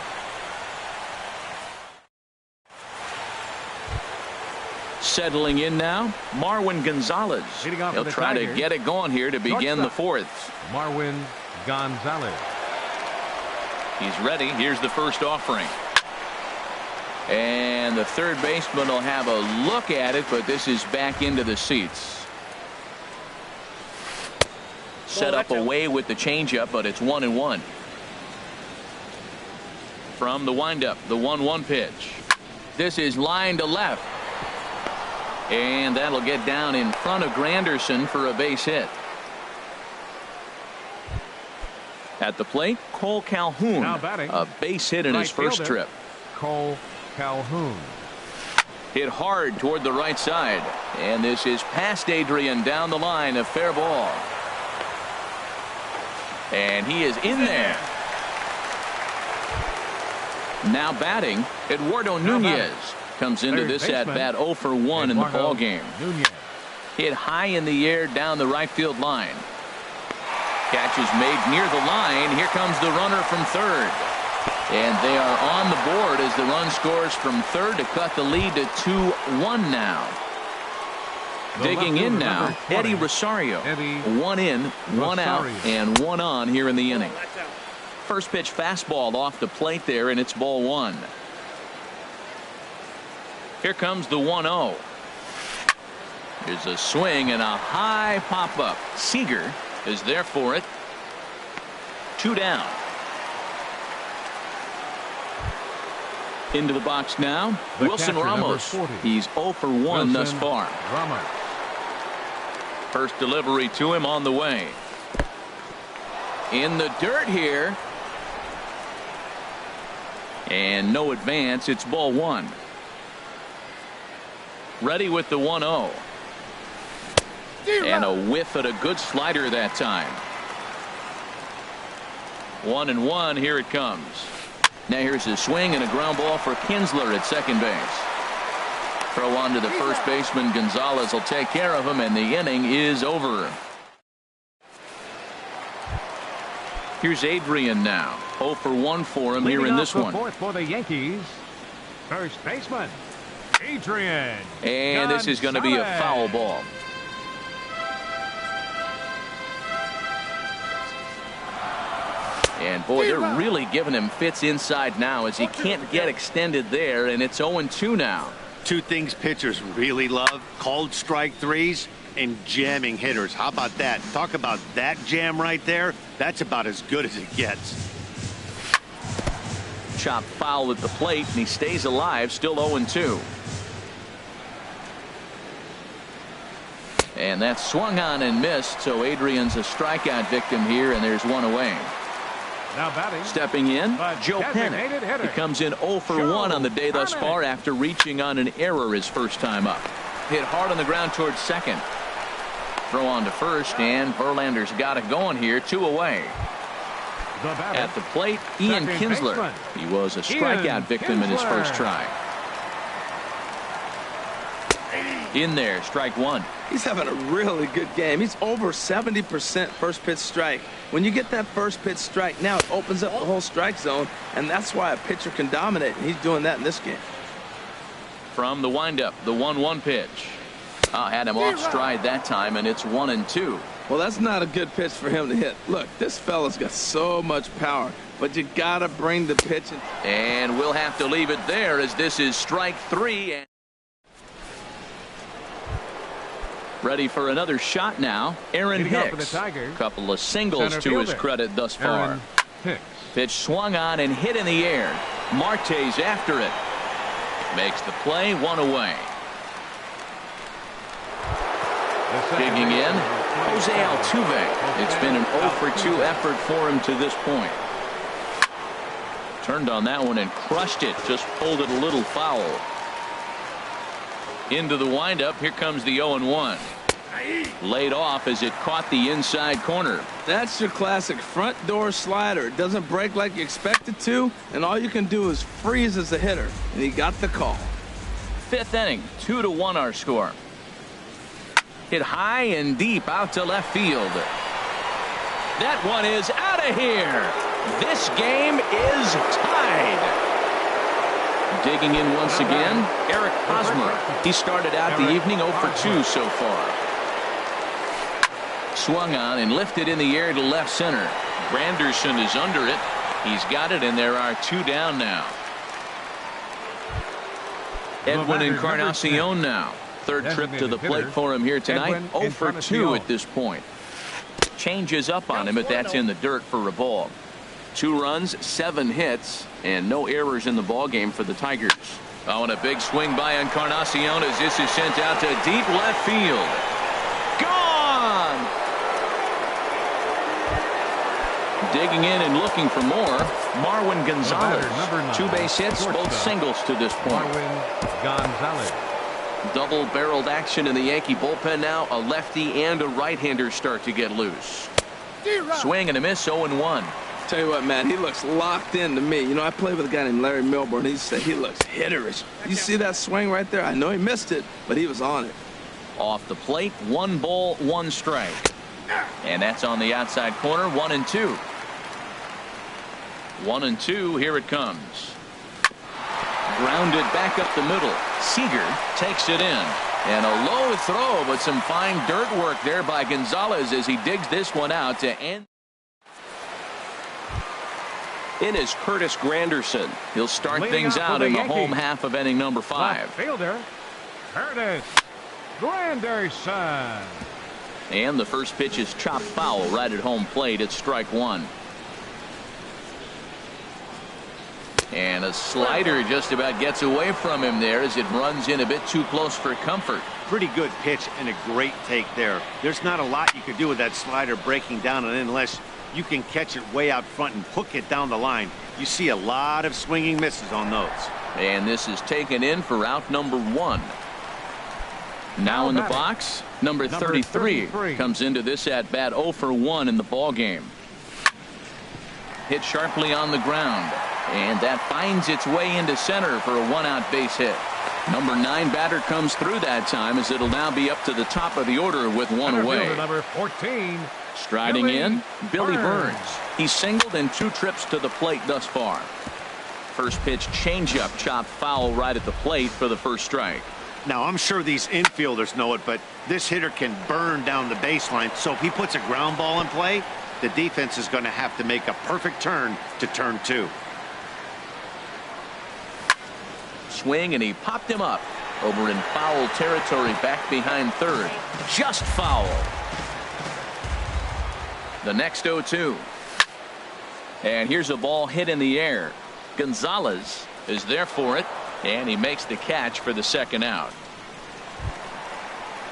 Settling in now, Marwin Gonzalez. He'll try to get it going here to begin the 4th. Marwin Gonzalez. He's ready. Here's the first offering. And the third baseman will have a look at it, but this is back into the seats. Set up away with the changeup, but it's 1-1. From the windup, the 1-1 pitch. This is line to left. And that'll get down in front of Granderson for a base hit. At the plate, Cole Calhoun. Now batting. A base hit in his first trip. Cole Calhoun. Hit hard toward the right side. And this is past Adrian down the line, a fair ball. And he is in there. Now batting, Eduardo Nunez comes into this at bat 0 for 1 in the ball game. Hit high in the air down the right field line. Catch is made near the line. Here comes the runner from third. And they are on the board as the run scores from third to cut the lead to 2-1 now. Digging in now, Eddie Rosario. 1 in, 1 out, and 1 on here in the inning. First pitch fastball off the plate there, and it's ball 1. Here comes the 1-0. Here's a swing and a high pop up. Seager is there for it. 2 down. Into the box now, Wilson Ramos. He's 0 for 1 thus far. First delivery to him on the way. In the dirt here. And no advance. It's ball 1. Ready with the 1-0. And a whiff at a good slider that time. 1-1. Here it comes. Now here's a swing and a ground ball for Kinsler at second base. Throw on to the first baseman. Gonzalez will take care of him, and the inning is over. Here's Adrian now. 0 for 1 for him here in this one. Fourth for the Yankees. First baseman, Adrian. And this is going to be a foul ball. And boy, they're really giving him fits inside now as he can't get extended there, and it's 0-2 now. 2 things pitchers really love: called strike threes and jamming hitters. How about that? Talk about that jam right there. That's about as good as it gets. Chopped foul at the plate, and he stays alive, still 0-2. And that's swung on and missed, so Adrian's a strikeout victim here, and there's one away. Now batting. Stepping in, Joe Pennant. He comes in 0 for 1 on the day thus far after reaching on an error his first time up. Hit hard on the ground towards second. Throw on to first, and Verlander's got it going here, 2 away. At the plate, Ian Kinsler. He was a strikeout victim in his first try. In there, strike 1. He's having a really good game. He's over 70% first pitch strike. When you get that first pitch strike, now it opens up the whole strike zone, and that's why a pitcher can dominate, and he's doing that in this game. From the windup, the 1-1 pitch. Had him off stride that time, and it's 1-2. Well, that's not a good pitch for him to hit. Look, this fella's got so much power, but you got to bring the pitch in. And we'll have to leave it there as this is strike 3. Ready for another shot now. Aaron Hicks. Couple of singles to his credit thus far. Pitch swung on and hit in the air. Marte's after it. Makes the play, 1 away. Digging in, Jose Altuve. It's been an 0 for 2 effort for him to this point. Turned on that one and crushed it. Just pulled it a little foul. Into the windup. Here comes the 0-1. Laid off as it caught the inside corner. That's your classic front door slider. It doesn't break like you expect it to, and all you can do is freeze as a hitter. And he got the call. 5th inning, 2-1 our score. Hit high and deep out to left field. That one is out of here. This game is tied. Digging in once again, Eric Hosmer. He started out the evening 0 for 2 so far. Swung on and lifted in the air to left center. Granderson is under it. He's got it, and there are 2 down now. Edwin Encarnacion now. 3rd trip to the plate for him here tonight. 0 for 2 at this point. Changes up on him, but that's in the dirt for a ball. 2 runs, 7 hits, and no errors in the ball game for the Tigers. Oh, and a big swing by Encarnacion as this is sent out to deep left field. Gone! Digging in and looking for more, Marwin Gonzalez. 2 base hits, both singles to this point. Marwin Gonzalez. Double-barreled action in the Yankee bullpen now. A lefty and a right-hander start to get loose. Swing and a miss, 0-1. Tell you what, man, he looks locked in to me. You know, I played with a guy named Larry Milburn. He said he looks hitterish. You see that swing right there? I know he missed it, but he was on it. Off the plate, 1 ball, 1 strike. And that's on the outside corner, 1-2. 1-2, here it comes. Grounded back up the middle. Seager takes it in. And a low throw, but some fine dirt work there by Gonzalez as he digs this one out to end. In is Curtis Granderson. He'll start things out in the home half of inning number 5. Left fielder, Curtis Granderson. And the first pitch is chopped foul right at home plate. It's strike 1. And a slider just about gets away from him there as it runs in a bit too close for comfort. Pretty good pitch and a great take there. There's not a lot you could do with that slider breaking down and unless you can catch it way out front and hook it down the line. You see a lot of swinging misses on those. And this is taken in for out number 1. Now in the box, number 33 comes into this at bat 0 for 1 in the ball game. Hit sharply on the ground. And that finds its way into center for a 1-out base hit. Number 9 batter comes through that time as it'll now be up to the top of the order with 1 away. Number 14. Striding in, Billy Burns. He's singled in 2 trips to the plate thus far. First pitch changeup chopped foul right at the plate for the first strike. Now I'm sure these infielders know it, but this hitter can burn down the baseline. So if he puts a ground ball in play, the defense is going to have to make a perfect turn to turn 2. Swing and he popped him up. Over in foul territory, back behind third. Just foul. The next 0-2. And here's a ball hit in the air. Gonzalez is there for it, and he makes the catch for the second out.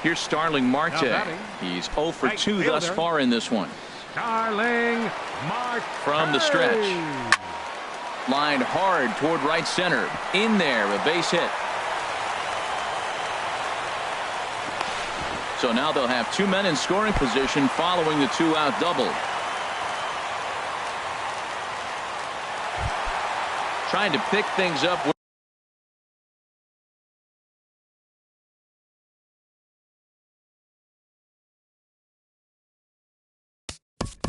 Here's Starling Marte. He's 0 for 2 thus far in this one. Starling Marte from the stretch. Lined hard toward right center. In there, a base hit. So now they'll have 2 men in scoring position following the 2-out double. Trying to pick things up.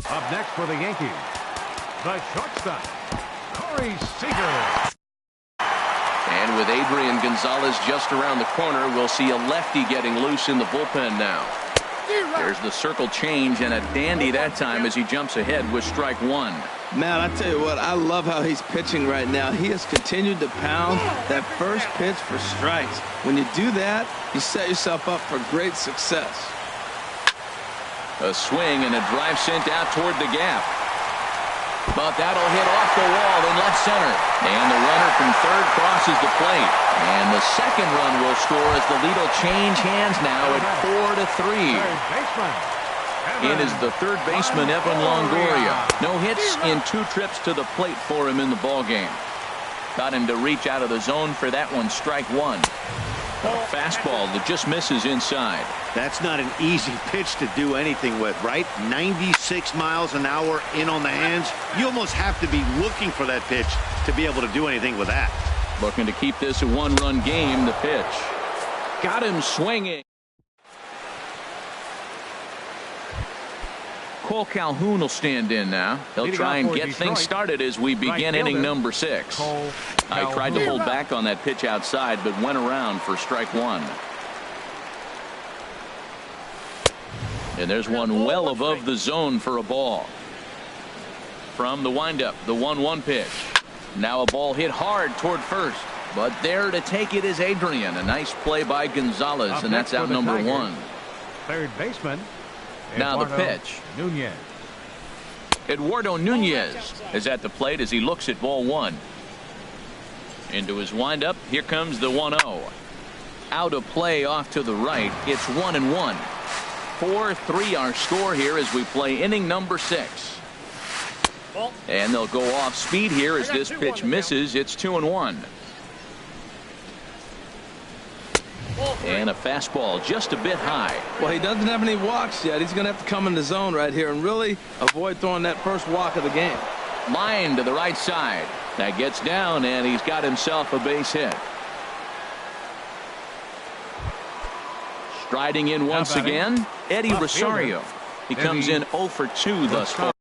Up next for the Yankees, the shortstop, Corey Seager. And with Adrian Gonzalez just around the corner, we'll see a lefty getting loose in the bullpen now. There's the circle change, and a dandy that time as he jumps ahead with strike one. Man, I tell you what, I love how he's pitching right now. He has continued to pound that first pitch for strikes. When you do that, you set yourself up for great success. A swing and a drive sent out toward the gap. But that'll hit off the wall in left center. And the runner from third crosses the plate. And the second run will score as the lead will change hands now at 4-3. In is the third baseman, Evan Longoria. No hits in 2 trips to the plate for him in the ballgame. Got him to reach out of the zone for that one, strike one. A fastball that just misses inside. That's not an easy pitch to do anything with, right? 96 miles an hour in on the hands. You almost have to be looking for that pitch to be able to do anything with that. Looking to keep this a 1-run game. The pitch. Got him swinging. Cole Calhoun will stand in now. He'll try and get things started as we begin inning number 6. I tried to hold back on that pitch outside, but went around for strike one. And there's one well above the zone for a ball. From the windup, the 1-1 pitch. Now a ball hit hard toward first. But there to take it is Adrian. A nice play by Gonzalez, and that's out number 1. Third baseman. Now the pitch. Nunez. Eduardo Nunez is at the plate as he looks at ball 1. Into his windup. Here comes the 1-0. Out of play off to the right. It's 1-1. 4-3 our score here as we play inning number 6. And they'll go off speed here as this pitch misses. It's 2-1. And a fastball just a bit high. Well, he doesn't have any walks yet. He's going to have to come in the zone right here and really avoid throwing that first walk of the game. Line to the right side. That gets down, and he's got himself a base hit. Striding in once again, Eddie Rosario. He comes in 0 for 2 thus far.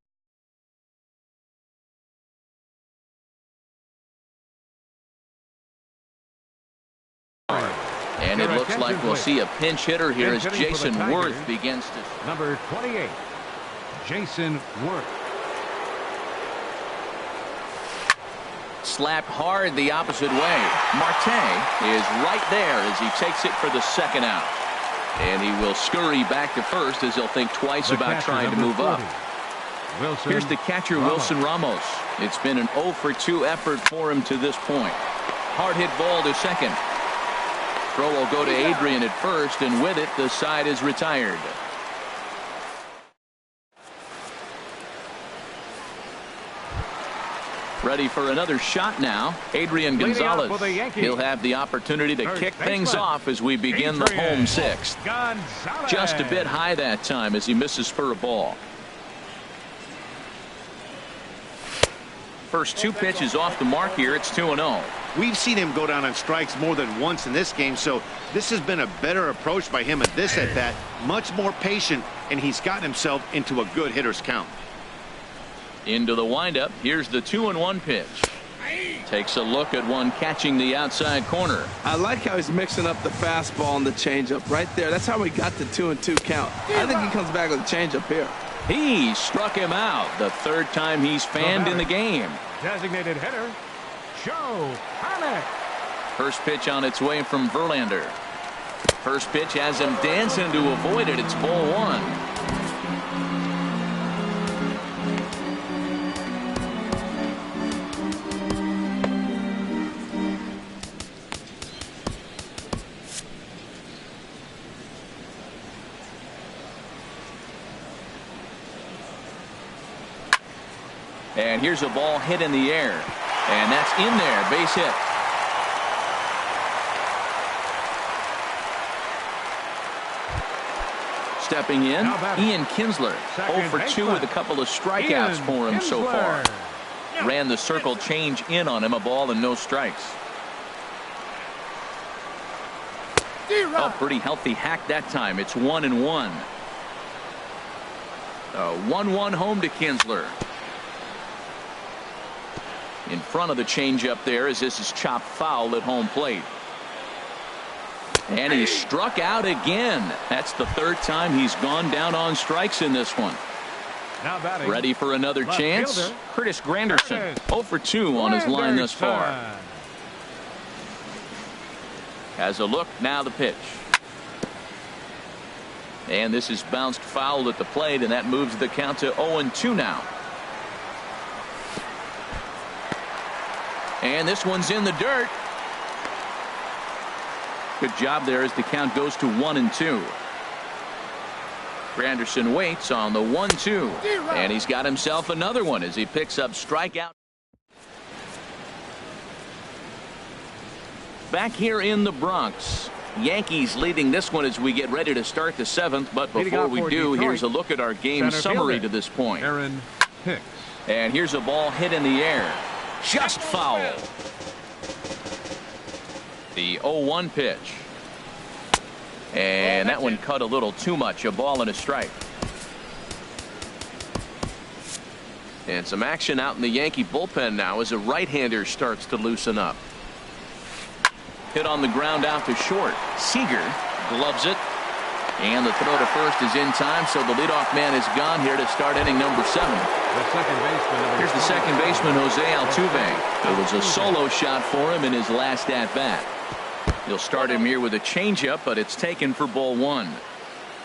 And it looks like we'll see a pinch hitter here as Jason Worth begins to. Number 28, Jason Worth. Slapped hard the opposite way. Marte is right there as he takes it for the second out. And he will scurry back to first as he'll think twice about trying to move up. Here's the catcher, Wilson Ramos. It's been an 0 for 2 effort for him to this point. Hard hit ball to second. Throw will go to Adrian at first, and with it, the side is retired. Ready for another shot now. Adrian Gonzalez. He'll have the opportunity to kick things off as we begin the home 6th. Just a bit high that time as he misses for a ball. First 2 pitches off the mark here. It's 2-0. We've seen him go down on strikes more than once in this game, so this has been a better approach by him at this at-bat. Much more patient, and he's gotten himself into a good hitter's count. Into the windup. Here's the 2-1 pitch. Takes a look at one catching the outside corner. I like how he's mixing up the fastball and the changeup right there. That's how we got the 2-2 count. I think he comes back with a changeup here. He struck him out the third time he's fanned in the game. Designated hitter, Joe Panik. First pitch on its way from Verlander. First pitch has him dancing to avoid it. It's ball one. And here's a ball hit in the air. And that's in there. Base hit. Stepping in, Ian Kinsler. 0 for 2 with a couple of strikeouts for him so far. Ran the circle change in on him. A ball and no strikes. A pretty healthy hack that time. It's 1-1. A 1-1 home to Kinsler. In front of the changeup there as this is chopped foul at home plate. And he's struck out again. That's the third time he's gone down on strikes in this one. Now batting. Ready for another chance? Fielder. Curtis Granderson. 0 for 2 on his line thus far. Has a look. Now the pitch. And this is bounced foul at the plate, and that moves the count to 0-2 now. And this one's in the dirt. Good job there as the count goes to 1-2. Granderson waits on the 1-2. And he's got himself another one as he picks up strikeout. Back here in the Bronx. Yankees leading this one as we get ready to start the 7th. But before we do, here's a look at our game summary to this point. Aaron Hicks. And here's a ball hit in the air. Just foul. The 0-1 pitch. And that one cut a little too much. A ball and a strike. And some action out in the Yankee bullpen now as a right-hander starts to loosen up. Hit on the ground out to short. Seager gloves it. And the throw to first is in time, so the leadoff man is gone here to start inning number 7. Here's the second baseman, Jose Altuve. It was a solo shot for him in his last at-bat. He'll start him here with a changeup, but it's taken for ball 1.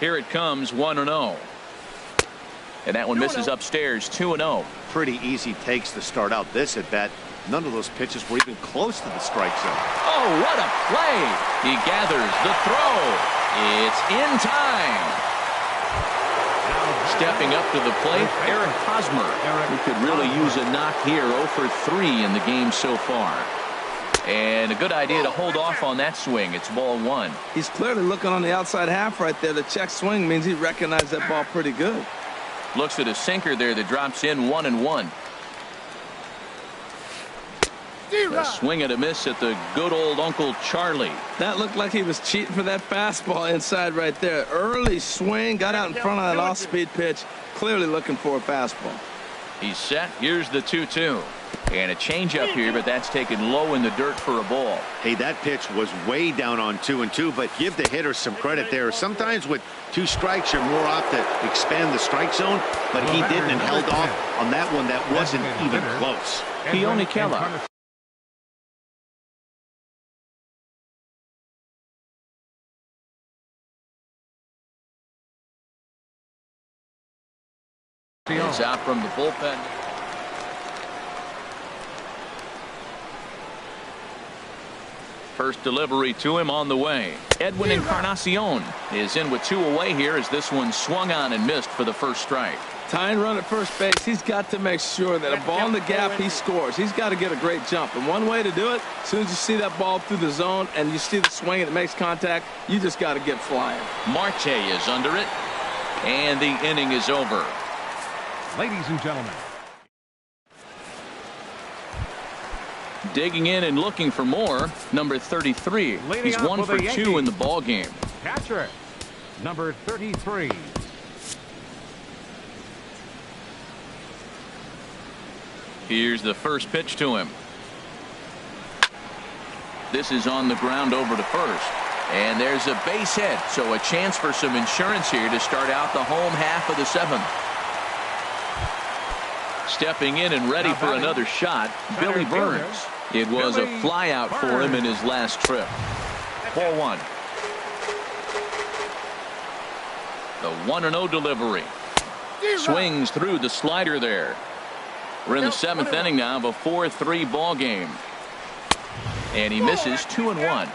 Here it comes, 1-0. And that one misses upstairs, 2-0. Pretty easy takes to start out this at-bat. None of those pitches were even close to the strike zone. Oh, what a play! He gathers the throw. It's in time. Stepping up to the plate, Eric Hosmer, who could really use a knock here. 0 for 3 in the game so far. And a good idea to hold off on that swing. It's ball 1. He's clearly looking on the outside half right there. The check swing means he recognized that ball pretty good. Looks at a sinker there that drops in 1-1. A swing and a miss at the good old Uncle Charlie. That looked like he was cheating for that fastball inside right there. Early swing, got out in front of that off-speed pitch. Clearly looking for a fastball. He's set. Here's the 2-2. And a changeup here, but that's taken low in the dirt for a ball. Hey, that pitch was way down on 2-2, but give the hitter some credit there. Sometimes with 2 strikes, you're more apt to expand the strike zone, but he didn't and held off on that one that wasn't even close. Keone Kela. He's out from the bullpen. First delivery to him on the way. Edwin Encarnacion is in with 2 away here as this one swung on and missed for the first strike. Tying run at first base. He's got to make sure that a ball in the gap he scores. He's got to get a great jump. And one way to do it, as soon as you see that ball through the zone and you see the swing and it makes contact, you just got to get flying. Marte is under it. And the inning is over. Ladies and gentlemen. Digging in and looking for more. Number 33. He's 1 for 2 in the ball game. Catcher, number 33. Here's the first pitch to him. This is on the ground over to first. And there's a base hit. So a chance for some insurance here to start out the home half of the 7th. Stepping in and ready for another shot, Billy Burns. It was a flyout for him in his last trip. Ball one. The 1-0 delivery. Swings through the slider there. We're in the 7th inning now of a 4-3 ball game. And he misses 2-1.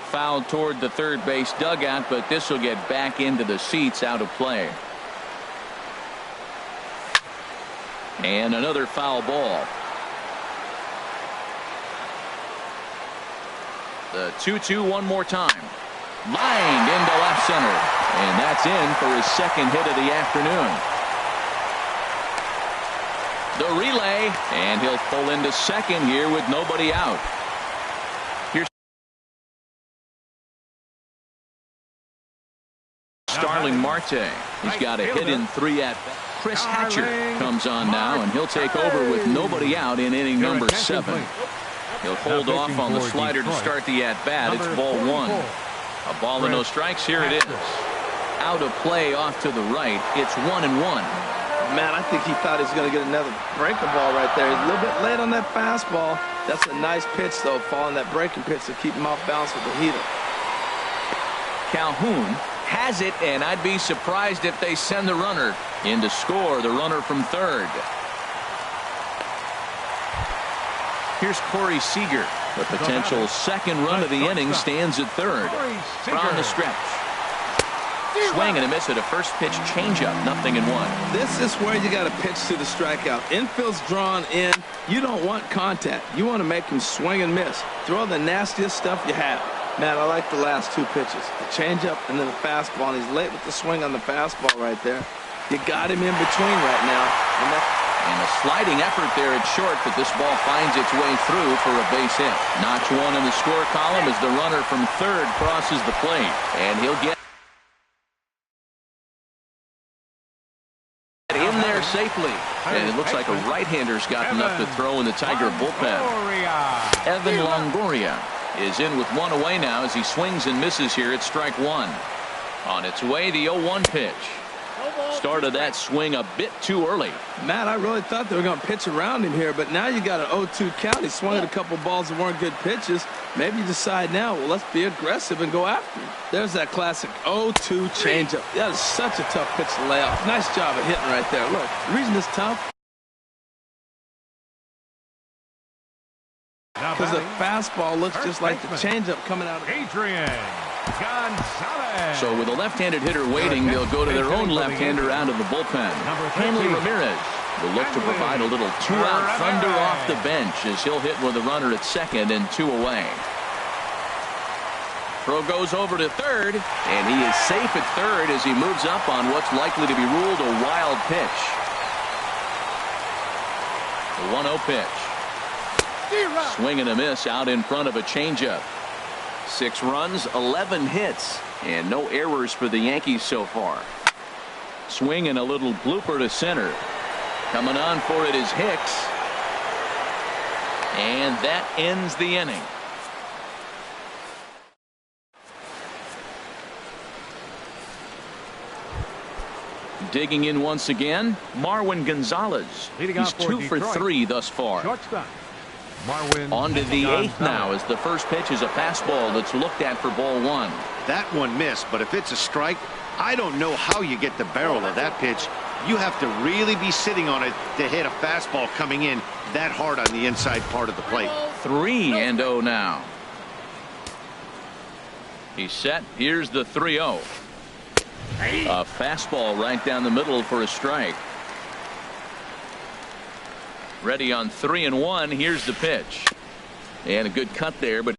Foul toward the third base dugout, but this will get back into the seats, out of play. And another foul ball. The 2-2 one more time. Lined into left center. And that's in for his second hit of the afternoon. The relay, and he'll pull into second here with nobody out. Here's Starling Marte. He's got a hit in 3 at bat. Chris Hatcher comes on now, and he'll take over with nobody out in inning number 7. He'll hold off on the slider to start the at bat. It's ball 1. A ball and no strikes. Here it is. Out of play off to the right. It's 1-1. Man, I think he thought he was going to get another breaking ball right there. He's a little bit late on that fastball. That's a nice pitch, though, following that breaking pitch to keep him off balance with the heater. Calhoun has it, and I'd be surprised if they send the runner in to score, the runner from third. Here's Corey Seager. The potential second run of the inning stands at third. From the stretch. Swing and a miss at a first pitch changeup. 0-1. This is where you got to pitch to the strikeout. Infield's drawn in. You don't want contact. You want to make him swing and miss. Throw the nastiest stuff you have. Man, I like the last 2 pitches. The changeup and then the fastball. And he's late with the swing on the fastball right there. You got him in between right now. And a sliding effort there at short, but this ball finds its way through for a base hit. Notch 1 in the score column as the runner from third crosses the plate. And he'll get in there safely. And it looks like a right-hander's got enough to throw in the Tiger bullpen. Evan Longoria is in with 1 away now as he swings and misses here at strike 1. On its way, the 0-1 pitch. Started that swing a bit too early. Matt, I really thought they were going to pitch around him here, but now you got an 0-2 count. He swung at a couple balls that weren't good pitches. Maybe you decide now, well, let's be aggressive and go after him. There's that classic 0-2 changeup. That is such a tough pitch to lay off. Nice job of hitting right there. Look, the reason it's tough because the fastball looks just like the changeup coming out of Adrian Gonzalez. So with a left-handed hitter waiting, they'll go to their own left-hander out of the bullpen. Hanley Ramirez will look to provide a little 2-out thunder off the bench as he'll hit with a runner at second and 2 away. Throw goes over to third, and he is safe at third as he moves up on what's likely to be ruled a wild pitch. The 1-0 pitch. Swing and a miss out in front of a changeup. 6 runs, 11 hits, and no errors for the Yankees so far. Swing and a little blooper to center. Coming on for it is Hicks. And that ends the inning. Digging in once again, Marwin Gonzalez. He's 2 for 3 thus far. Shortstop. On to the 8th now as the first pitch is a fastball that's looked at for ball 1. That one missed, but if it's a strike, I don't know how you get the barrel of that pitch. You have to really be sitting on it to hit a fastball coming in that hard on the inside part of the plate. 3-0 now. He's set. Here's the 3-0. A fastball right down the middle for a strike. Ready on 3-1. Here's the pitch. And a good cut there, but